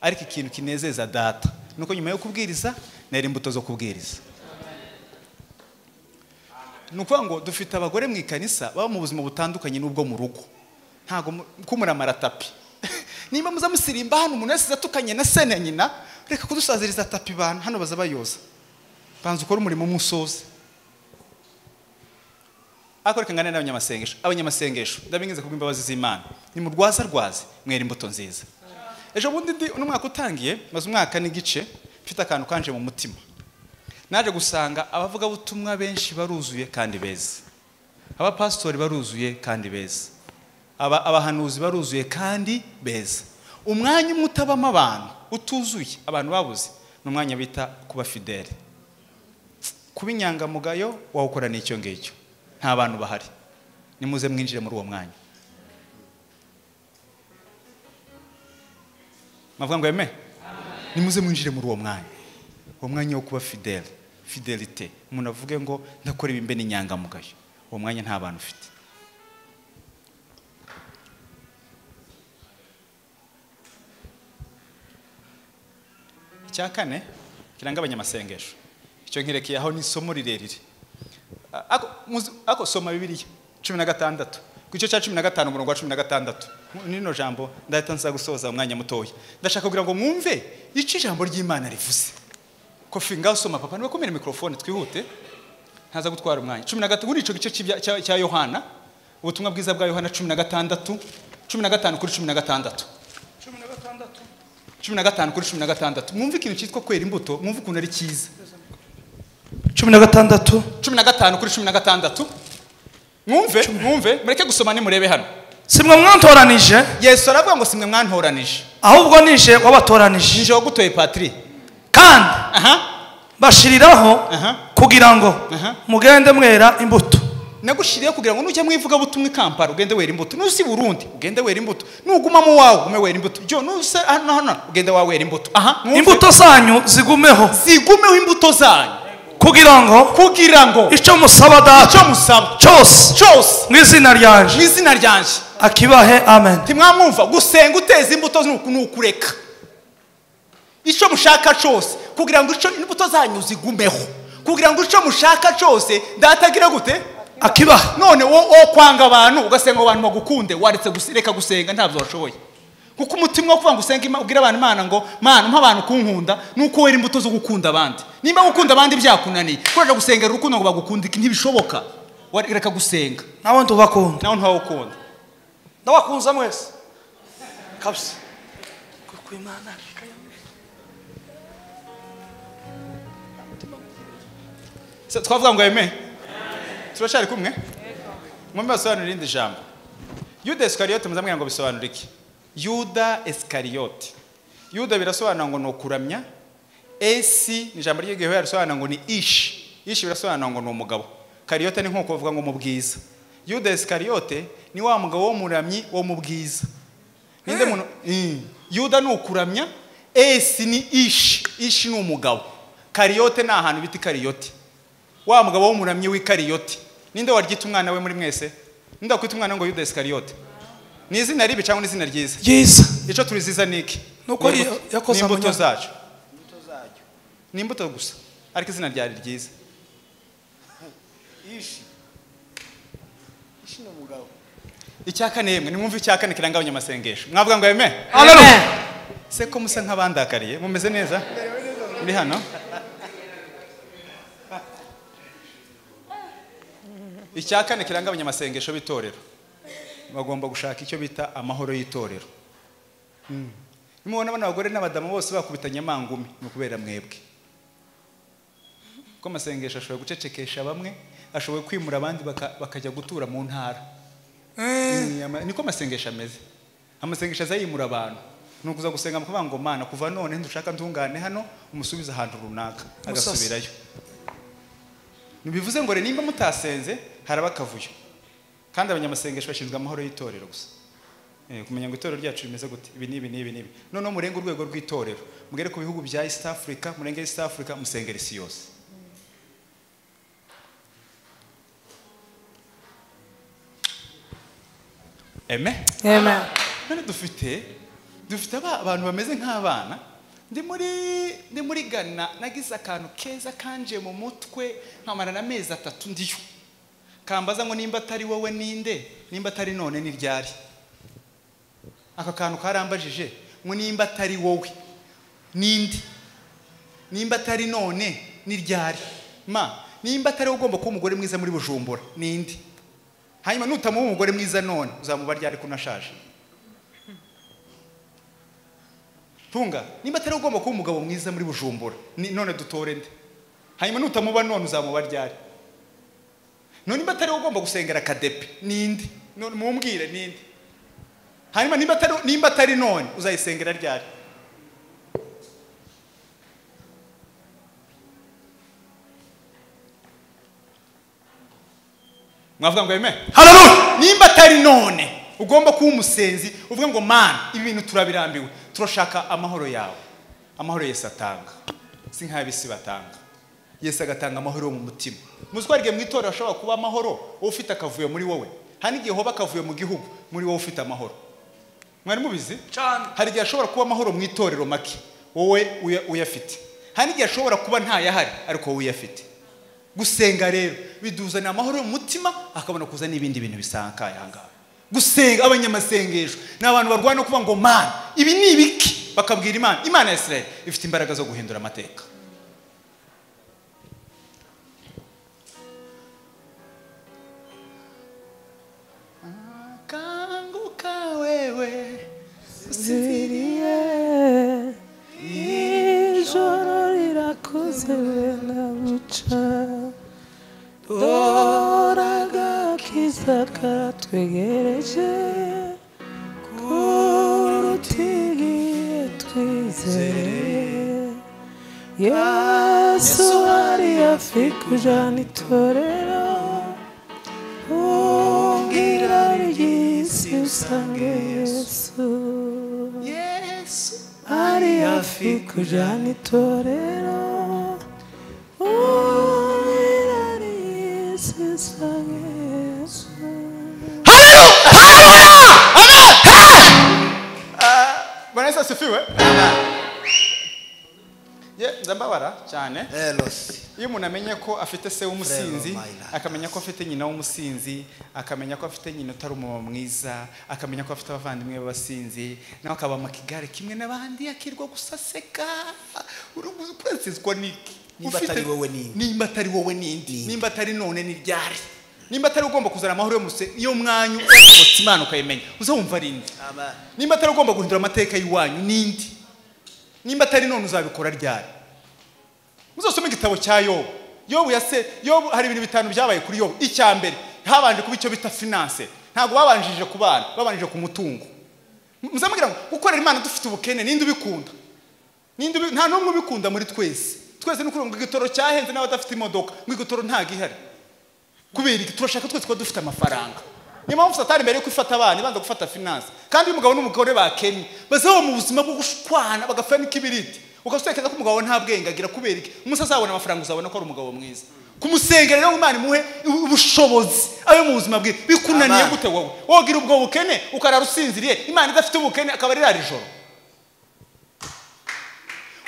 Ariko ikintu kinezeza data nuko nyuma yo kubwiriza nera imbuto zo kubwiriza. Nuko ngo dufite abagore mu ikanisa baba mu buzima butandukanye n'ubwo mu rugo. Ntago kumuramara tapi. Nimba muza musirimba hano umuntu wese atukanye na se na nyina, reka kudusaziriza tapi bana hano baza bayoza. Banza ukora umurimo musoze. Akoreka ngane n'abanyamasengesho. Abanyamasengesho ndabingize kubw'imbabazi z'Imana. Ni mu rwaza mwera imbuto nziza. Ejo bundi n'umwaka utangiye, maze umwaka n'igice mfite akantu kanje mu mutima. Naje gusanga abavuga butumwa benshi baruzuye kandi beza. Abapastori baruzuye kandi beza. Abahanuzi baruzuye kandi beza. Umwanya umutabama abantu utuzuye abantu babuze n'umwanya bita kuba fidele. Kuba inyangamugayo wawukora n'icyo ngicyo. Nta bantu bahari. Nimuze mwinjire muri uwo mwanya. Mavuga ngo eme? Nimuze mwinjire muri uwo mwanya. Uwo mwanya wo kuba fidele. Fidelite. Umuntu avuge ngo ndakora ibimbe n'inyangamugayo. Uwo mwanya nta bantu ufite. Icyakane kiranga abanyamasengesho. Icyo nkirekeye aho ni isomo rirerire. Ako soma Bibiliya 16 ku gice cya 15 umurongo wa 16. Nino jambo ndahita nza gusoza umwanya mutoya. Ndashaka kugira ngo mwumve ici jambo ry'Imana rivuze. Kofi ngaho soma papa niba komera microphone twihute. Ntaza gutwara umwanya. 16 kuri ico gice cya Yohana. Ubutumwa bwiza bwa Yohana 16 15 kuri 16. 15 kuri 16. Mwumve ikintu cyitwa kwera imbuto, mwumve ukuntu ari cyiza. 16 15 kuri 16. Mwumve mureke gusoma ni murebe hano. Simwe mwantoranije. Yesu aravuga ngo simwe mwantoranije. Ahubwo nije wabatoranije. Nije wagutoye patri. Kandi bashiriraho kugira ngo mugende mwera imbuto. Nagushiriye kugira ngo nujya mwivuga butumwe Kampala ugende wera imbuto. Nusi Burundi ugende wera imbuto. Nuguma mu wawe ume wera imbuto. Jo nusa hano ugende wawe wera imbuto. Imbuto zanyu zigumeho. Zigumeho imbuto zanyu. Kugira ngo icyo musaba data cyose mu izina ryanje akibahe. Amen. Timwamwumva gusenga uteza imbuto nukureka. Icyo mushaka cyose kugira ngo icyo imbuto zanyu zigumeho. Kugira ngo icyo mushaka cyose datagira gute akibahe. None wo kwanga abantu ugasenga abantu bagukunde waretse gusireka gusenga ntabyo washoboye. Kuko umutima wo kuvuga ngo usenga ugira abantu Imana ngo Mana mpa abantu kunkunda nuko wera imbuto zo gukunda abandi. Nimba gukunda abandi byakunaniye kuja gusengera urukundo ngo bagukunda ntibishoboka. Wareka gusenga. Nawe ndubakunda. Nawe ntawukunda. Ndabakunza mwese. Kabisa. Kuko Imana twavuga ngo eme. Turashari kumwe? Mwumva basobanura irindi jambo. Yuda Iskariote muzamwe ngo bisobanura iki? Yuda Iskariote. Yuda birasobanura ngo no kuramya. Esi ni jambo ry'igihe yarasobanura ngo ni ishi. Ishi birasobanura ngo no umugabo. Kariote ni nko kuvuga ngo mubwiza. Yuda Iskariote ni wa mugabo wo muramyi wo mubwiza. Ninde muntu Yuda ni ukuramya. Esi ni ishi. Ishi ni umugabo. Kariote ni ahantu biti Kariote. Wa mugabo wo muramyi w'Ikariote. Ninde waryita umwana we muri mwese? Ninde akwita umwana ngo Yuda Iskariote? Ni izina ribi cyangwa ni izina ryiza? Ryiza. Ico turiziza niki? Nuko yakoze imbuto zacu. Ni imbuto gusa. Ariko izina ryari ryiza. Ishi no mugabo. icyakane yemwe nimwumve icyakane kiranga abanyamasengesho mwavuga ngo amen Amen. se ko musa nk'abandakariye mumeze neza muri hano icyakane kiranga abanyamasengesho b'itorero bagomba gushaka icyo bita amahoro y'itorero nimubona abagore n'abadamu bose bakubitanye amangumi ni ukubera mwebwe ko amasengesho ashoboye gucecekesha bamwe ashoboye kwimura abandi bakajya gutura mu ntara niko amasengesho ameze amasengesho azayimura abantu ni ukuza gusenga mukuvuga ngo Mana kuva none ndushaka ntungane hano umusubiza ahantu runaka agasubirayo nibivuze ngo nimba mutasenze haraba akavuyo kandi abanyamasengesho bashinzwe amahoro y'itorero gusa kumenya ngo itorero ryacu rimeze gute ibi nibi noneho murenga urwego rw'itorero mugere ku bihugu bya East Africa murenge East Africa musengera isi yose Amen. Amen. None dufite abantu bameze nk'abana ndi muri Ghana nagize akantu keza kanje mu mutwe nkamara na mezi 3 ndiyo kambaza ngo nimba atari wowe ninde nimba atari none ni ryari aka kantu karambajije ngo nimba atari wowe ninde nimba atari none ni ryari nimba atari ugomba kuba umugore mwiza muri Bujumbura ninde hanyuma nutamuha umugore mwiza none uzamuba ryari kunashaje tunga nimba atari ugomba kuba umugabo mwiza muri Bujumbura none dutore nde hanyuma nutamuba none uzamuba ryari none nimba atari ugomba gusengera Kadepe ninde none mumbwire ninde hanyuma nimba atari none uzayisengera ryari mwavuga ngo amen haleluya nimba atari none ugomba kuba umusenzi uvuga ngo Mana ibintu turabirambiwe turashaka amahoro yawe amahoro Yesu atanga si nk'abisi batanga Yesu agatanga amahoro mu mutima muzwarige mu itorero ashobora kuba amahoro ufite akavuyo muri wowe hani igihe hoba akavuyo mu gihugu muri wowe ufite amahoro mwari mubizi cyane hari igihe ashobora kuba amahoro mu itorero make wowe uyafite hani igihe ashobora kuba nta yahari ariko wowe uyafite gusenga rero biduzana amahoro mu mutima akabona kuza n'ibindi bintu bisankaye hanga gusenga abanyamasengesho n'abantu barwana kuvuga ngo Mana ibi ni ibiki bakabwira Imana ya Israel ifite imbaraga zo guhindura amateka kanguka wewe Ziriye ijoro rirakuze na buca doraga kiza karatwegereje kurutigiye twizere Yesu ari hafi kujana itorero ungira ry'isi usange Yesu ari hafi kujana itorero ungira ry'isi usange Yesu Bwana Yesu asifiwe Nzambabara cyane iyo umuntu amenye ko afite se w'umusinzi akamenya ko afite nyina w'umusinzi akamenya ko afite nyina utari umumama mwiza akamenya ko afite abavandimwe b'abasinzi nawe akaba mu kigare kimwe n'abandi yakirwa gusaseka uruguzwa niki nimba atari wowe nindi nimba atari none ni ryari nimba atari ugomba kuzana amahoro yo mwanyu ukotsa Imana ukayimenya uzumva rindi nimba atari ugomba guhindura amateka y'Iwanyu nindi nimba atari none uzabikora ryari muzosome igitabo cya Yobu hari ibintu bitanu byabaye kuri Yobu icyambere habanje kuba icyo bita finance ntago babanjije ku bana babanjije ku mutungo muzamugira ngo gukorera Imana dufite ubukene ninde ubikunda nta numwe ubikunda muri twese n'ukuri ngo igitoro cyahenze n'abadafite imodoka ngo igitoro ntago ihari kubera iki turashaka twese ko dufite amafaranga niyo mpamvu Satani mbere yo kwifata abana ibanza gufata finance kandi umugabo n'umugore bakennye bazaho mu buzima bwo gushwana bagafana n'ikibiriti ukasekeza ko umugabo nta bwenge agira kubera iki umunsi azabona amafaranga uzabona ko ari umugabo mwiza kumusengera rero Imana imuhe ubushobozi ayo mu buzima bwe bikunaniye gute wowe wogira ubwo bukene ukarara usinziriye Imana idafite ubukene akaba ari ijoro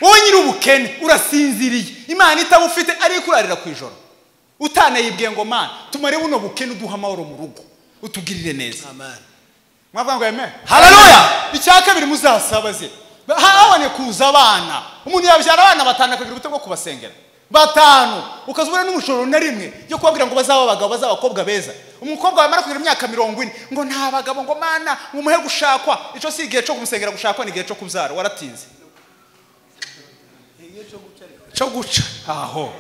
wowe nyiri ubukene urasinziriye Imana itabufite ari kurarira ku ijoro utanayibwiye ngo Mana tumare buno bukene uduha amahoro mu rugo utugirire neza. Amen. Mwavuga ngo amen. Hallelujah. Icya kabiri muzasabaze. Habone kuza abana. Umuntu yabyara abana batanu akagira ubute bwo kubasengera. Batanu ukazubura n'umushoro na rimwe yo kubabwira ngo bazaba abagabo bazaba abakobwa beza. Umukobwa wamara kugira imyaka 40 ngo nta bagabo ngo mana umuhe gushakwa. Ico si igihe cyo kumusengera gushakwa, ni igihe cyo kubyara. Waratinze. Cyo guca. Aho.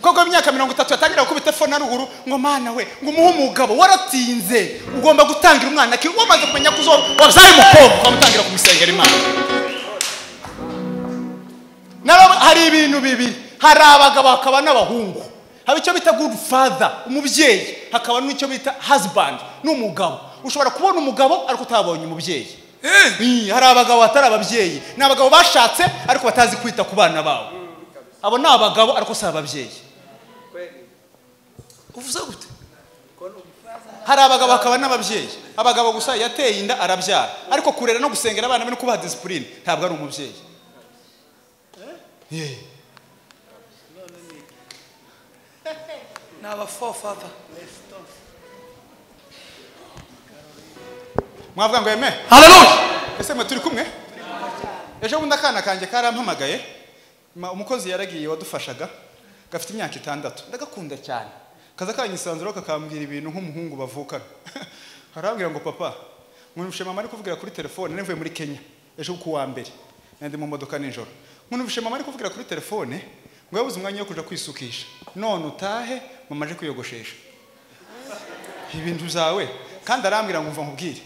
Koko imyaka 30 yatangira gukubita telefone aruguru ngo mana we ngo umuhe umugabo. Waratinze. Ugomba gutangira umwana ki wamaze kumenya kuzo wabyaye umukobwa ukamutangira kumusengera Imana. Nabo hari ibintu bibiri. Hari abagabo hakaba n'abahungu. Haba icyo bita good father, umubyeyi. Hakaba n'icyo bita husband, n'umugabo. Ushobora kubona umugabo ariko utabonye umubyeyi. Hari abagabo batari ababyeyi. Ni abagabo bashatse ariko batazi kwita ku bana babo. Abo ni abagabo ariko si ababyeyi. Uvuze gute? Hari abagabo hakaba n'ababyeyi. Abagabo gusa yateye inda arabyara. Ariko kurera no gusengera abana no kubaha discipline ntabwo ari umubyeyi. Naba forefather. Mwavuga ngo amen. Hallelujah. Ese mwe turi kumwe? Ejo bundi akana kanje karampamagaye. Umukozi yaragiye wadufashaga. Gafite imyaka 6. Ndagakunda cyane. Kaza kanyisanzura kakambwira ibintu nk'umuhungu bavukana. Harambwira ngo papa, mwumvishe mama ari kuvugira kuri telefone nevuye muri Kenya. Ejo ku wa mbere. Nandi mu modoka nijoro. Mwumvishe mama ari kuvugira kuri telefone ngo yabuze umwanya wo kuja kwisukisha. None utahe mama aje kwiyogoshesha. Ibintu zawe kandi arambwira ngo mva nkubwire.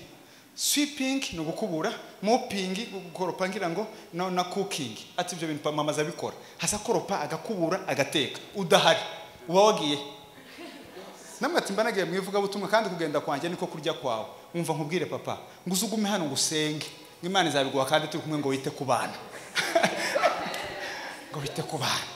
Sweeping no gukubura, mopping gukoropa ngira ngo na cooking. Ati ibyo bintu mama zabikora. Hasa koropa agakubura agateka. Udahari. Uba wagiye. Namwe ati mbanagiye mwivuga butumwa kandi kugenda kwanje niko kurya kwawe. Umva nkubwire papa, nguzugume hano ngusenge. Imana izabiguha kandi turi kumwe ngo wite ku bana. Ngo wite ku bana.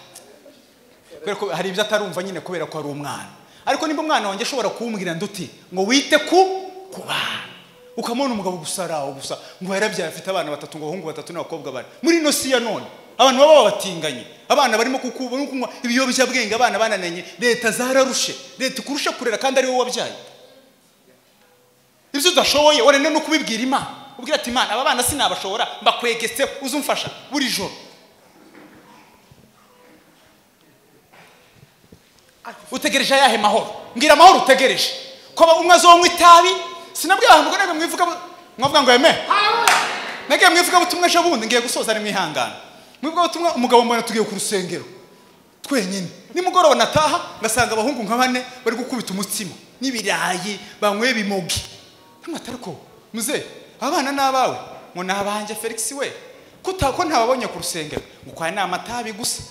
Kubera hari ibyo atarumva nyine kubera ko ari umwana. Ariko nimba umwana wanjye ashobora kumbwira nduti ngo wite ku bana. Ukamona umugabo gusaraho gusa ngo yarabyaye afite abana 3 ngo bahungu 3 n'abakobwa 4. Muri no si ya none abantu baba batinganye. Abana barimo kukuba kunywa ibiyobya bwenge abana banananye. Leta zararushe. Leta kurusha kurera kandi ari wowe wabyaye. Ibyo udashoboye warene no kubibwira Imana. Ubwira ati Imana aba bana sinabashobora mbakwegetse uzumfasha buri joro. Utegereje yahe mahoro. Mbwira mahoro utegereje. Ko umwe azonywa itabi sinabwiye abantu ngo nage mwivuga mwavuga ngo amen. Nage mwivuga butumwe ejo bundi ngiye gusoza ari mwihangana. Mwivuga butumwe umugabo mbona tugiye ku rusengero. Twenyine. Nimugoroba nataha ngasanga abahungu nka 4 bari gukubita umutsima n'ibirayi banywe bimogi. Ntatariko muze abana nabawe ngo nabanje Felix we kutako ntababonye ku rusengero ngo kwa nama tabi gusa.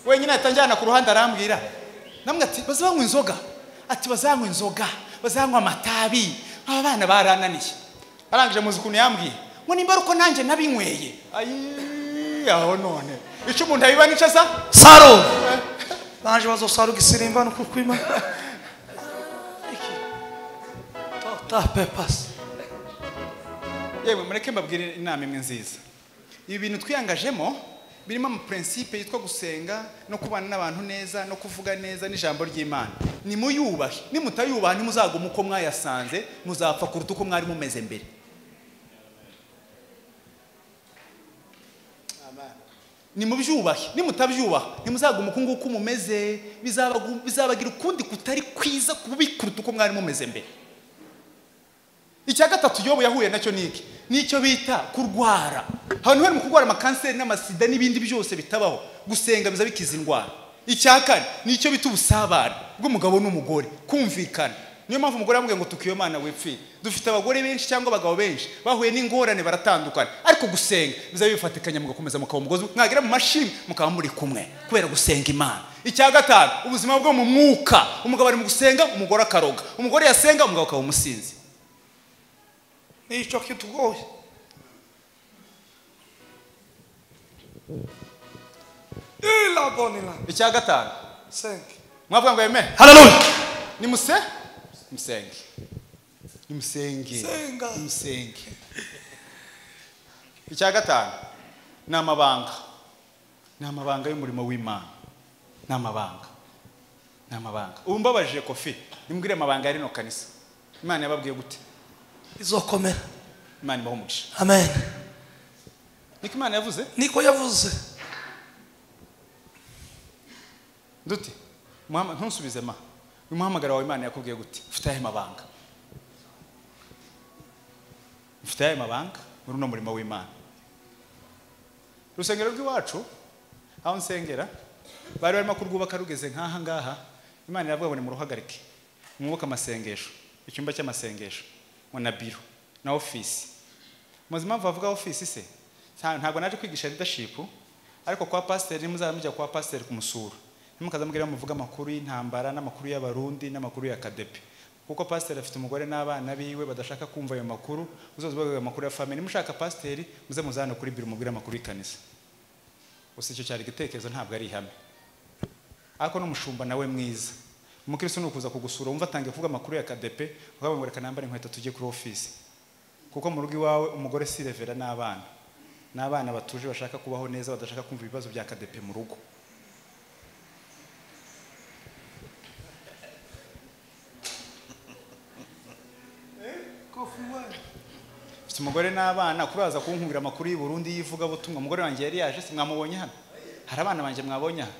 Wenyine atanjana ku ruhande arambwira. Namwe ati bazanywa inzoga. Ati bazanywa inzoga. Bazanywa amatabi. Abana barananiye. Arangije muzi kuntu yambwiye. Ngo nimba ruko nanjye nabinyweye. Ayi aho none. Ico umuntu abiba nico sa? Saro. Banje bazosara ugisirimba no kukwima. Tota pepas. Yewe mureke mbabwire inama imwe nziza. Ibi bintu twiyangajemo birimo ama principe yitwa gusenga no kubana n'abantu neza no kuvuga neza n'ijambo ry'Imana. Ni muyubahe. Ni mutayubaha ni muzaguma uko mwayasanze muzapfa kuruta uko mwari mumeze mbere. Amen. Ni mubyubahe. Ni mutabyubaha ni muzaguma uko nguko mumeze bizabagira ukundi kutari kwiza kubikuruta uko mwari mumeze mbere. Icya gatatu Yobu yahuye nacyo niki nicyo bita kurwara. Abantu bari mu kurwara amakanseri n'amasida n'ibindi byose bitabaho gusenga biza bikiza indwara. Icya kane nicyo bita ubusabane bw'umugabo n'umugore kumvikana. Niyo mpamvu umugore amubwiye ngo tukiyo Mana wepfi. Dufite abagore benshi cyangwa abagabo benshi bahuye n'ingorane baratandukana ariko gusenga biza bifatikanya mugakomeza mukaba umugozi mwagira mu mashini mukaba muri kumwe kubera gusenga Imana. Icya gatanu ubuzima bwo mu mwuka umugabo ari mu gusenga umugore akaroga umugore yasenga umugabo akaba umusinzi. Nicho kitugoye. Ila bonila. Icya gatanu Senke. mwavuga ngo amen. Hallelujah. Ni musenge. Ni musenge. Senga. Ni musenge. Icya gatanu ni amabanga. Ni amabanga y'umurimo w'Imana. Ni amabanga. n'amabanga umbabaje Kofi nimbwire amabanga ari no kanisa Imana yababwiye gute izokomera Imana bahumugisha amen niko Imana yavuze niko yavuze Duti Muhammad ntusubize ma umuhamagara wawe Imana yakubwiye gute ufite ahe mabanga ufite ahe mabanga muri no murimo w'Imana Rusengero rw'iwacu aho nsengera bari barimo kurwubaka rugeze nkaha ngaha Imana iravuga ngo ni mu ruhagarike mwubuka amasengesho icyumba cy'amasengesho mo na biro na office muzima bavuga office se ntabwo naje kwigisha leadership ariko kwa pastor nimuzamujya kwa pastor kumusura nimukazamubwira muvuga amakuru y'intambara n'amakuru y'abarundi n'amakuru ya kadepe kuko pastor afite umugore n'abana biwe badashaka kumva ayo makuru uzozubaga amakuru ya family mushaka pastor muze muzana kuri biro mubwira amakuru y'kanisa gusa icyo cyari gitekerezo ntabwo ari ihame ariko n'umushumba nawe mwiza umukristo nukuza kugusura umva atangiye kuvuga amakuru ya kadepe ukavuga ngo reka nambare inkweto tujye kuri office kuko mu rugo iwawe umugore si revera n'abana batuje bashaka kubaho neza badashaka kumva ibibazo bya kadepe mu rugo umugore n'abana kuraza kunkubira amakuru y'u Burundi yivuga butumwa umugore wanjye yari yaje simwamubonye hano hari abana banje mwabonye hano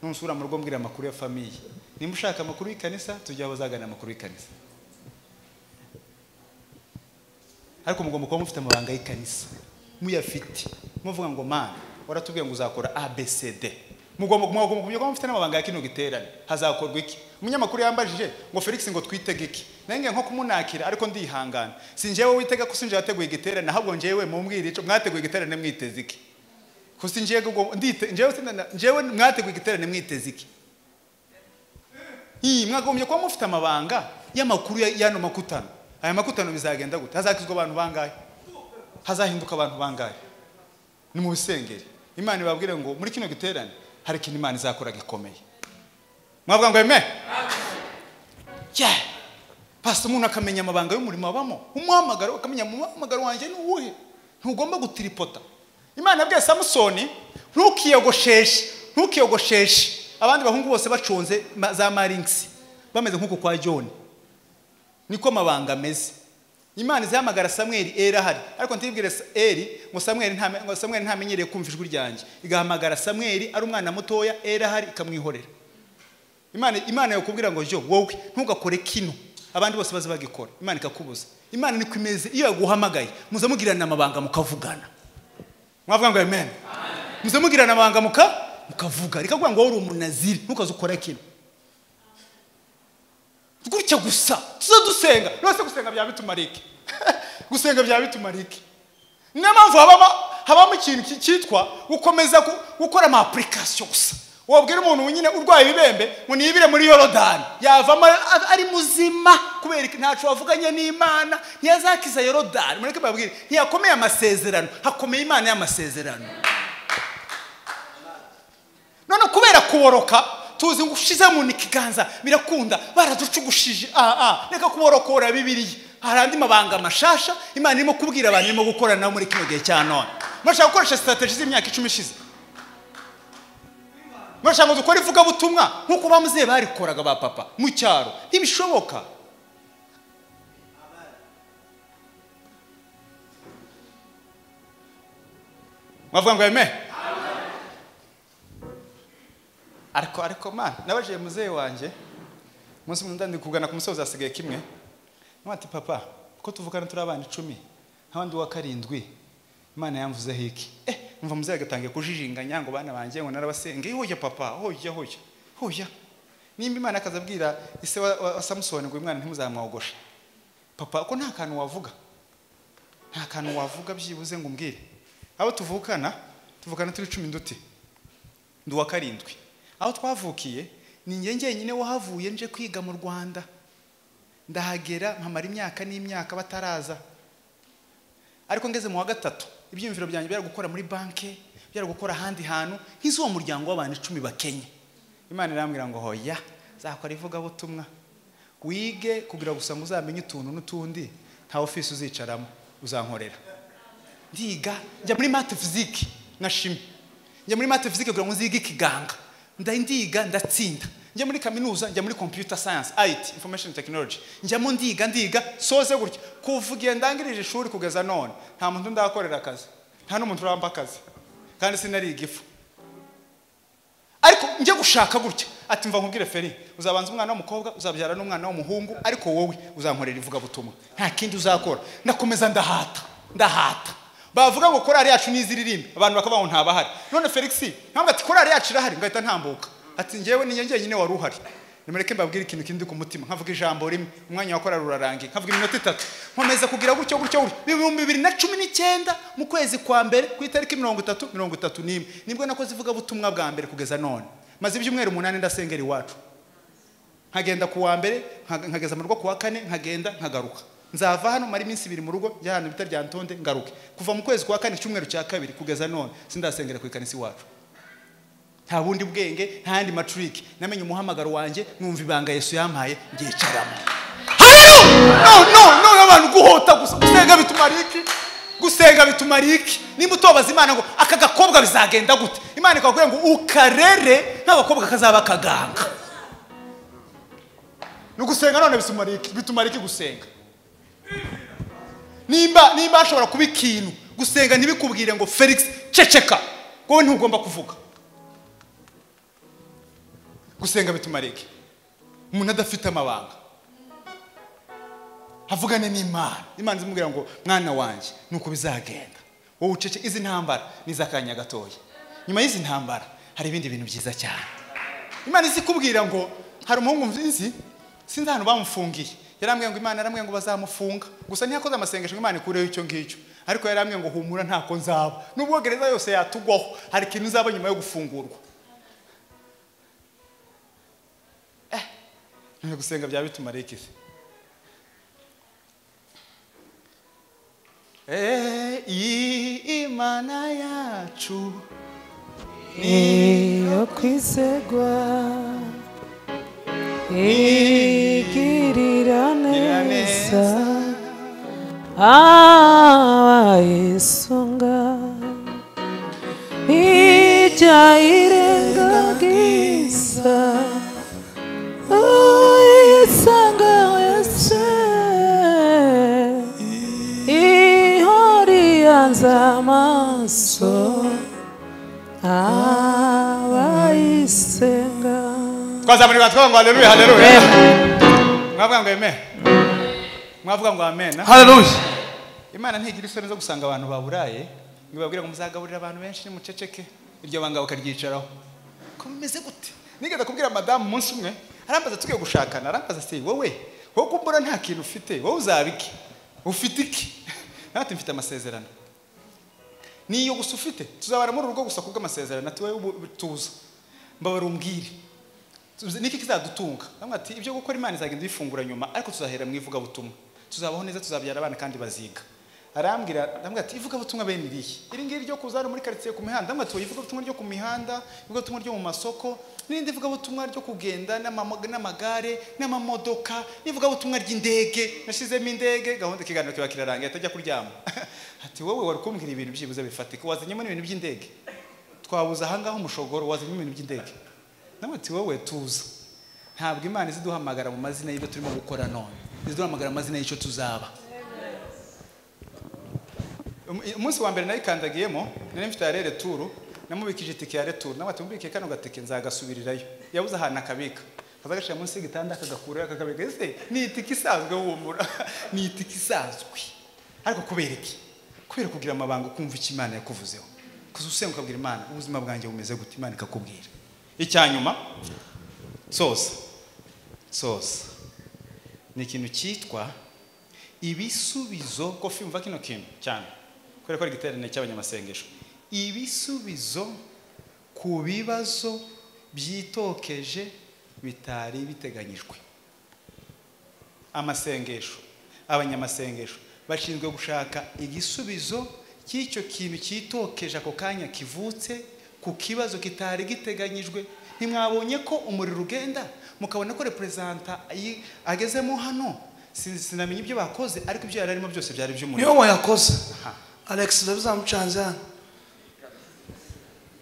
nusura mu rugo mbwira amakuru ya famille nimba ushaka amakuru y'kanisa tujya bazagana amakuru y'kanisa ariko mugomba kuba mufite amabanga y'kanisa muyafite muvuga ngo man waratubwiye ngo uzakora ABCD mugomba kuba mufite n'amabanga ya kino giterane hazakorwa iki umunyamakuru yambajije ngo Felix ngo twitege iki nange nko kumunakira ariko ndihangana sinjewe witega ko sinje yateguye igiterane ahubwo njewe mumbwira ico mwateguye igiterane mwiteze iki ko sinje njewe mwateguye igiterane mwiteze iki mwagombye kuba mufite amabanga y'amakuru y'ano makutano aya makutano bizagenda gute hazakizwa abantu bangahe hazahinduka abantu bangahe ni mu bisengeri Imana ibabwire ngo muri kino giterane hari ikintu Imana izakora gikomeye mwavuga ngo amen pastor umuntu akamenya amabanga y'umurimo wabamo umuhamagaro akamenya umuhamagaro wanjye ni uwuhe ntugomba gutiripota Imana yabwiye Samusoni ntukiyogosheshe abandi bahungu bose baconze za marinks bameze nkuko kwa John niko mabanga ameze Imana izahamagara Samuel ahari ariko ntibwire ngo Samuel ntamenyereye kumva ijwi ryanjye igahamagara Samuel ari umwana mutoya ahari ikamwihorera Imana yakubwira ngo jo wowe ntugakore kino abandi bose baza bagikora Imana ikakubuza Imana niko imeze iyo yaguhamagaye muze mugirana amabanga mukavugana mwavuga ngo amen muze mugirana amabanga mukavuga rikavuga ngo uri umunaziri ntukaze ukora kino gutya gusa tuzadusenga nose gusenga bya bitumarike gusenga bya bitumarike niyo mpamvu habamo ikintu cyitwa gukomeza gukora ama application gusa wabwira umuntu nyine urwaye ibibembe ngo nibire muri Yorodani yavamo ari muzima kubera ntacu wavuganye n'Imana ntiyazakiza Yorodani mureke babwire ntiyakomeye amasezerano hakomeye Imana y'amasezerano none kubera kuboroka tuzi ngushize mu nikiganza birakunda baraducugushije reka kuborokora Bibiliya harandi mabanga mashasha Imana irimo kubwira abantu irimo gukorana nabo muri kino gihe cya none mashaka gukoresha strategy z'imyaka 10 ishize mashaka gukora ivuga butumwa nkuko bamuze barikoraga ba papa mu cyaro ntibishoboka mwavuga ngo amen ariko man nabaje muzehe wanje munsi ndandi kugana ku musozi asigaye kimwe mwati papa ko tuvukana turi abana 10 nk'abandi wa 7 Imana yamvuze hiki umva muzehe agatangiye kujijinganya ngo bana banje ngo narabasenge hoya papa hoya nimba Imana akazabwira ise wa Samusoni ngo umwana ntimuzamwogosha papa ko nta kantu wavuga byibuze ngo umbwire abo tuvukana turi 10 nduti ndu wa 7 aho twavukiye ni njye nyine wahavuye nje kwiga mu Rwanda ndahagera mpamara imyaka n'imyaka bataraza ariko ngeze mu wa 3 ibyumviro byanjye byari gukora muri banke byari gukora handi hantu nk'izo muryango w'abantu 10 bakenye Imana irambwira ngo hoya zakora ivuga butumwa wige kugira gusa ngo uzamenye utuntu n'utundi nta office uzicaramo uzankorera ndiga njya muri math physique na chimie njya muri math physique kugira ngo nzige ikiganga ndiga ndatsinda njye muri kaminuza njya muri computer science IT information technology njyamo ndiga soze gutya kuvugiye ndangirije ishuri kugeza none nta muntu ndakorera akazi nta n'umuntu uramba akazi kandi sinari igifu ariko njye gushaka gutya ati mva nkubwire Feri uzabanza umwana w'umukobwa uzabyara n'umwana w'umuhungu ariko wowe uzankorera ivuga butumwa nta kindi uzakora ndakomeza ndahata bavuga ngo korari yacu niziririmbe abantu bakavuga ngo ntabahari none Felix ntabwo ati korari yacu irahari ngahita ntambuka ati njyewe ni njye nyine wari uhari nimureke mbabwire ikintu kindi ku mutima nkavuga ijambo rimwe umwanya wa korari urarangiye nkavuga iminota 3 nkomeza kugira gutyo 2019 mu kwezi kwa mbere ku itariki 31 nibwo nakoze ivuga butumwa bwa mbere kugeza none maze ibyumweru 8 ndasengera iwacu nkagenda ku wa mbere nkageza mu rugo ku wa kane nkagenda nkagaruka nzava hano mari iminsi 2 mu rugo y'ahantu bita rya Ntonde ngaruke kuva mu kwezi kwa kane cyumweru cya kabiri kugeza none sindasengera ku ikanisi wacu nta bundi bwenge nta yandi matrick namenye umuhamagaro wanje numva ibanga Yesu yampaye ngicaramo no abantu guhota gusenga bitumariki nimba utobaza Imana ngo aka gakobwa bizagenda gute Imana ikakubwira ngo ukarere n'abakobwa kazaba kaganga nugusenga none bitumariki gusenga nimba ashobora kuba ikintu gusenga ntibikubwire ngo Felix ceceka wowe ntugomba kuvuga gusenga bitumariki umuntu adafite amabanga havugane n'Imana zimubwira ngo mwana wanje nuko bizagenda wowe ucece izi ntambara nizakanya gatoya nyuma y'izi ntambara hari ibindi bintu byiza cyane Imana izikubwira ngo hari umuhungu mvinzi sinzi hano bamufungiye yarambwiye ngo Imana yarambwiye ngo bazamufunga gusa ntiyakoze amasengesho Imana ikureho icyo ngicyo ariko yarambwiye ngo humura ntako nzaba nubwo gereza yose yatugwaho hari ikintu uzaba nyuma yo gufungurwa gusenga bya bitumariki Imana yacu niyo kwizegwa igirira neza abayisunga ijya irengagiza ayisanga wese ihoriyanze amaso abayisenga twazamurira ngo haleluya mwavuga ngo amen mwavuga ngo amen haleluya Imana ntigira isoni zo gusanga abantu baburaye ngibabwira ngo muzagaburira abantu benshi muceceke iryo banga bakaryicaraho ko bimeze gute nigeze kubwira madame umunsi umwe arambaza tugiye gushakana arambaza se wowe kumbura nta kintu ufite wowe uzabiki ufite iki nati mfite amasezerano niyo gusa ufite tuzabara muri urugo gusa kubwa amasezerano ati wowe tuza mbabara umbwire niki kizadutunga namwe ati ibyo gukora Imana izagenda bifungura nyuma ariko tuzahera mu ivuga butumwa tuzabaho neza tuzabyara abana kandi baziga arambwira ati ivuga butumwa bene irihe iri ngiri ryo kuzana muri quartier ku mihanda namwe ati ivuga butumwa ryo ku mihanda ivuga butumwa ryo mu masoko n'indi ivuga butumwa ryo kugenda n'amagare n'amamodoka ivuga butumwa ry'indege nashizemo indege gahunda kiganiro kiba kirarangiye atajya kuryama ati wowe wari kumbwira ibintu byibuze bifatika wazanyemo n'ibintu by'indege twabuza ahangaho umushogoro wazanyemo ibintu by'indege namwe ati wowe tuza ntabwo Imana iziduhamagara mu mazina y'ibyo turimo gukora none iziduhamagara mu mazina y'icyo tuzaba umunsi wa mbere nayikandagiyemo nari mfite arere tour namubikije itike ya retour namwe atumbike kano gatike nzagasubirirayo yabuze ahantu akabika kazagashira munsi y'igitanda akagakura akakabika ese ni itike isanzwe wumura ni itike isanzwe ariko kubereki kubera kugira amabanga kumva icyo Imana yakuvuzeho kuzo usenga ukabwira Imana ubuzima bwanjye bumeze gute Imana ikakubwira icyanyuma sosa ni ikintu cyitwa ibisubizo ko fimva kino kintu cyane kubera ko ari giterane cy'abanyamasengesho ibisubizo ku bibazo byitokeje bitari biteganyijwe amasengesho abanyamasengesho bashinzwe gushaka igisubizo cy'icyo kintu cyitokeje ako kanya kivutse ku kibazo kitari giteganyijwe ntimwabonye ko umuriro ugenda mukabona ko representa agezemo hano sinamenye ibyo bakoze ariko ibyo yararimo byose byari by'umuriro niyo wayakoze Alex ndabizamucanze hano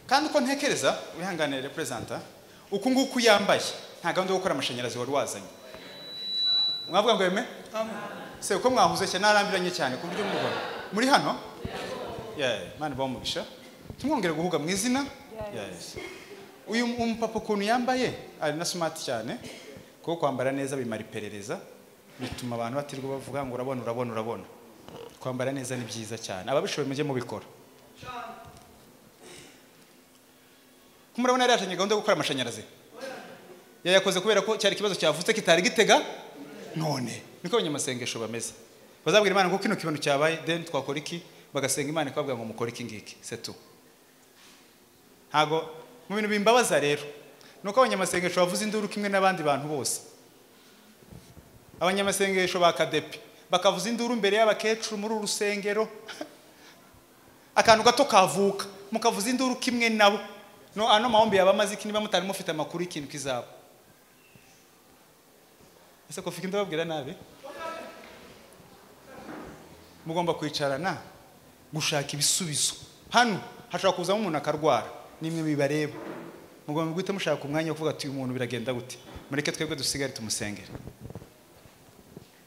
kandi uko ntekereza wihanganire representa uku nguku yambaye nta gahunda yo gukora amashanyarazi wari wazanye mwavuga ngo yeme se uko mwahuze cyane narambiranye cyane ku buryo mubona muri hano Imana bamugisha tumwongere guhuga mu izina yes uyu umupapa ukuntu yambaye ari na smart cyane kuko kwambara neza bimara iperereza bituma abantu batirwa bavuga ngo urabona kwambara neza ni byiza cyane ababishoboye mujye mubikora kumurabona yarashanye gahunda yo gukora amashanyarazi yayakoze kubera ko cyari kibazo cyavutse kitari gitega none niko abanyamasengesho bameze bazabwira Imana ngo kino kibantu cyabaye then twakora iki bagasenga Imana ikababwira ngo mukore iki ngiki c'est tout hago mu bintu bimbabaza rero nuko abanyamasengesho bavuze induru kimwe n'abandi bantu bose abanyamasengesho bakadepi bakavuza induru mbere y'abakecuru muri urusengero akantu gato kavuka mukavuza induru kimwe nabo no ano mahombi yabamaziki niba mutari mufite amakuru ikintu kizabo ese ko fiki ndababwira nabi mugomba kwicarana gushaka ibisubizo hano hashaka kuzamo umuntu akarwara nimwe bibareba mugomba guhita mushaka umwanya wo kuvuga ati uyu muntu biragenda gute mureke twebwe dusigare tumusengera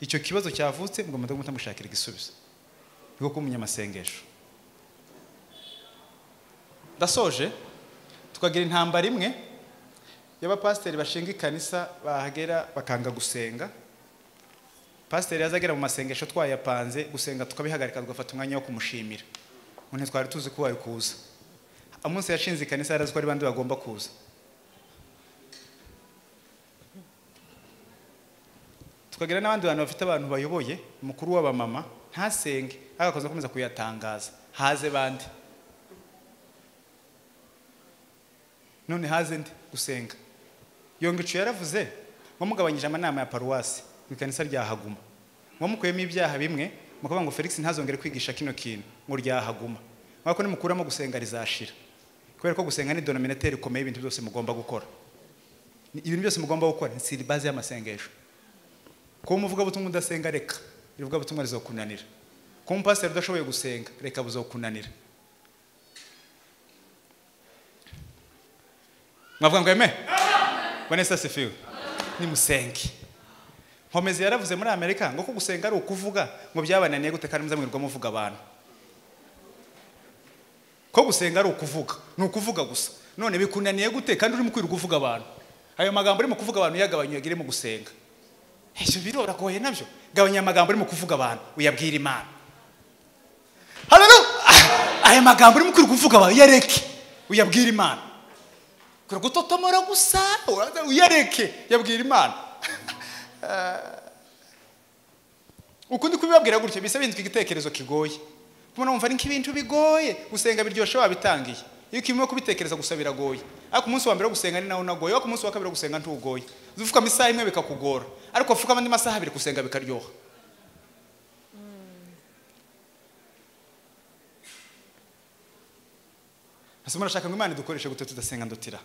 icyo kibazo cyavutse mugomba kumushakira igisubizo bwo kumunyamasengesho ndasoje tukagira intambara imwe y'abapasiteri bashinga ikanisa bahagera bakanga gusenga pasiteri yazagera mu masengesho twayapanze gusenga tukabihagarika tugafata umwanya wo kumushimira umuntu twari tuzi ko kuza umunsi yashinze ikanisa yarazi ko ari bandi bagomba kuza tukagira n'abandi bantu bafite abantu bayoboye umukuru w'abamama ntasenge agakoza komeza kuyatangaza haze bandi none haze ndi gusenga yongicu yaravuze ngo mugabanyije amanama ya paruwasi ikanisa ryahaguma ngo mukuyemo ibyaha bimwe mukavuga ngo Felix ntazongere kwigisha kino kintu ngo ryahaguma mwako ni mukuramo gusenga rizashira kubera ko gusenga ni denominateur ikomeye ibintu byose mugomba gukora ibintu byose mugomba gukora ni base y'amasengesho ko muvuga butumwa udasenga reka ivuga butumwa rizokunanira ko pastor udashoboye gusenga reka buzokunanira mwavuga ngo eme Vanessa Sifiwe ni musenge Homezi yaravuze muri Amerika ngo ko gusenga ari ukuvuga ngo byabananiye gute kandi muzamwirwa muvuga abantu ko gusenga ari ukuvuga ni ukuvuga gusa none bikunaniye gute kandi uri mu kwirirwa uvuga abantu ayo magambo uri mu kuvuga abantu yagabanywe agire mu gusenga icyo biroragoye nabyo gabanya amagambo uri mu kuvuga abantu uyabwira Imana haleluya ayo magambo uri mu kwirirwa uvuga abantu yareke uyabwira Imana kuri gutotomora gusa uyareke yabwira Imana ukundi kubibabwira gutyo bise bindika igitekerezo kigoye kumana umva ari nk'ibintu bigoye gusenga biryoshe wabitangiye iyo kimwe kubitekereza gusa biragoye ariko umunsi wa mbere gusenga ni nawo nagoye ariko umunsi wa kabiri gusenga ntugoye uvuka misaha imwe bikakugora ariko ufuka abandi masaha abiri gusenga bikaryoha asoma nashaka ngo Imana dukoreshe gute tudasenga ndotira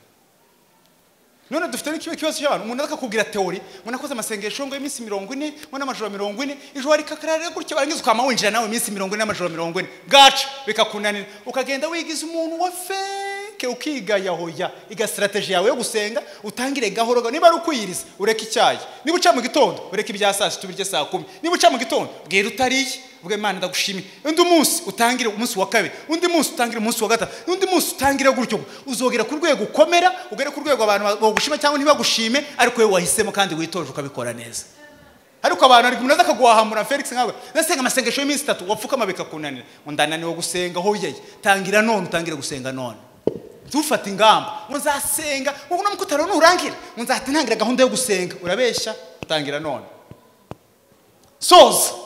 none dufite n'ikibazo cy'abantu umuntu akakubwira teori umuntu akoze amasengesho ngo iminsi 40 ngo n'amajoro 40 ijoro rikakarara gutyo barangiza ukama winjira nawe iminsi 40 n'amajoro 40 gaca bikakunanira ukagenda wigiza umuntu wa fake ukiga yahoya iga strategy yawe yo gusenga utangire gahoro niba ari ukuyiriza ureka icyayi niba uca mu gitondo ureka ibya saa 7 birye saa 10 niba uca mu gitondo bwira utariye ubwo Imana ndagushimira undi munsi utangire umunsi wa kabiri undi munsi utangire umunsi wa gatatu undi munsi utangire gutyo uzogera ku rwego ukomera ugere ku rwego abantu bagushima cyangwa ntibagushime ariko wewe wahisemo kandi witoje ukabikora neza ariko abantu ari kunaza kagwahamura Felix nkawe nasenga amasengesho y'iminsi 3 wapfukama bikakunanira undananiwe gusenga ho yeye tangira none utangire gusenga none tufata ingamba muzasenga ubu namukutaro nurangira muzatangira gahunda yo gusenga urabeshya utangira none soza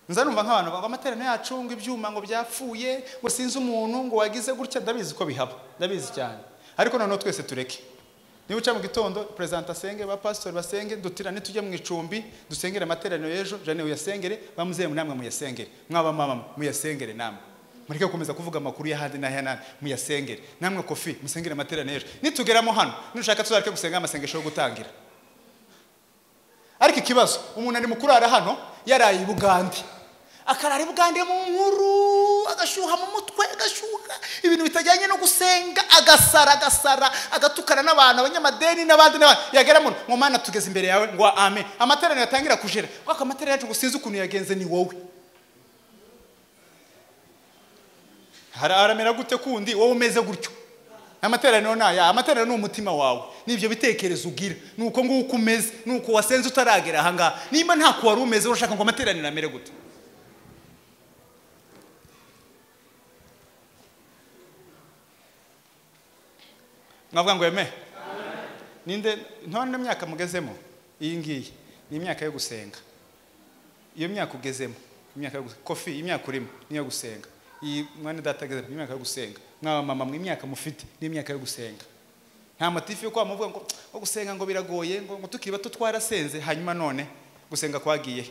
nzanumva nk'abantu ngo amaterano yacu ngo ibyuma ngo byapfuye ngo sinzi umuntu ngo wagize gutya ndabizi ko bihaba ndabizi cyane ariko noneho twese tureke niba uca mu gitondo president asenge ba pastor basenge dutirane tujye mu icumbi dusengere amaterano y'ejo jane uyasengere bamuzeye namwe muyasengere mwaba mama muyasengere namwe mureke gukomeza kuvuga amakuru y'ahandi n'ahanani muyasengere namwe kofi musengere amaterano y'ejo nitugeramo hano nushaka tuzareke gusenga amasengesho yo gutangira ariko ikibazo umuntu ari mukurara hano yaraye i Bugande akarara i Bugande mu nkuru agashyuha mu mutwe agashyuha ibintu bitajyanye no gusenga agasara agatukana n'abantu abanyamadeni n'abandi yagera mu ngo Mana tugeze imbere yawe ngo amen amateraniro yatangira kujera wako amateraniro yacu ngo sinzi ukuntu yagenze ni wowe haramera gute kundi wowe umeze gutyo amateraniro amateraniro ni umutima wawe nibyo bitekerezo ugira nuko nguko umeze nuko wasenze utaragera aha ngaha nimba nta ko wari umeze urashaka ngo amateraniro amere gute mwavuga ngo yeme ninde none imyaka mugezemo iyi ngiyi ni imyaka yo gusenga iyo myaka ugezemo imyaka yo kofi imyaka urimo niyo gusenga iyi mwana datageze imyaka yo gusenga mwa mama mu imyaka mufite ni imyaka yo gusenga nta matifi yo kwa muvuga ngo gusenga ngo biragoye ngo tukiba twarasenze hanyuma none gusenga kwagiye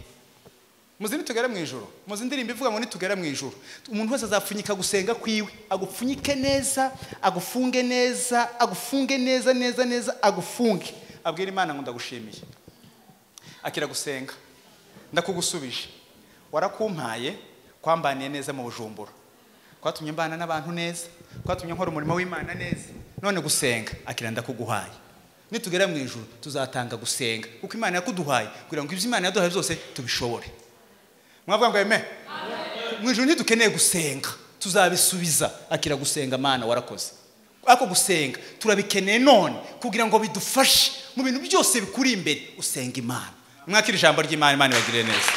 muzi nitugera mu ijuru muzi ndirimbo ivuga ngo nitugera mu ijuru umuntu wese azapfunyika gusenga kwiwe agupfunyike neza agufunge neza agufunge neza agufunge abwira Imana ngo ndagushimiye akira gusenga ndakugusubije warakumpaye kwambaniye neza mu bujumbura kwatumye mbana n'abantu neza kwatumye nkora umurimo w'Imana neza none gusenga akira ndakuguhaye nitugera mu ijuru tuzatanga gusenga kuko Imana yakuduhaye kugira ngo ibyo Imana yaduhaye byose tubishobore mwavuga ngo amen mu ijuru ntidukeneye gusenga tuzabisubiza akira gusenga Mana warakoze ako gusenga turabikeneye none kugira ngo bidufashe mu bintu byose bikuri imbere usenga Imana mwakira ijambo ry'Imana Imana ibagirire neza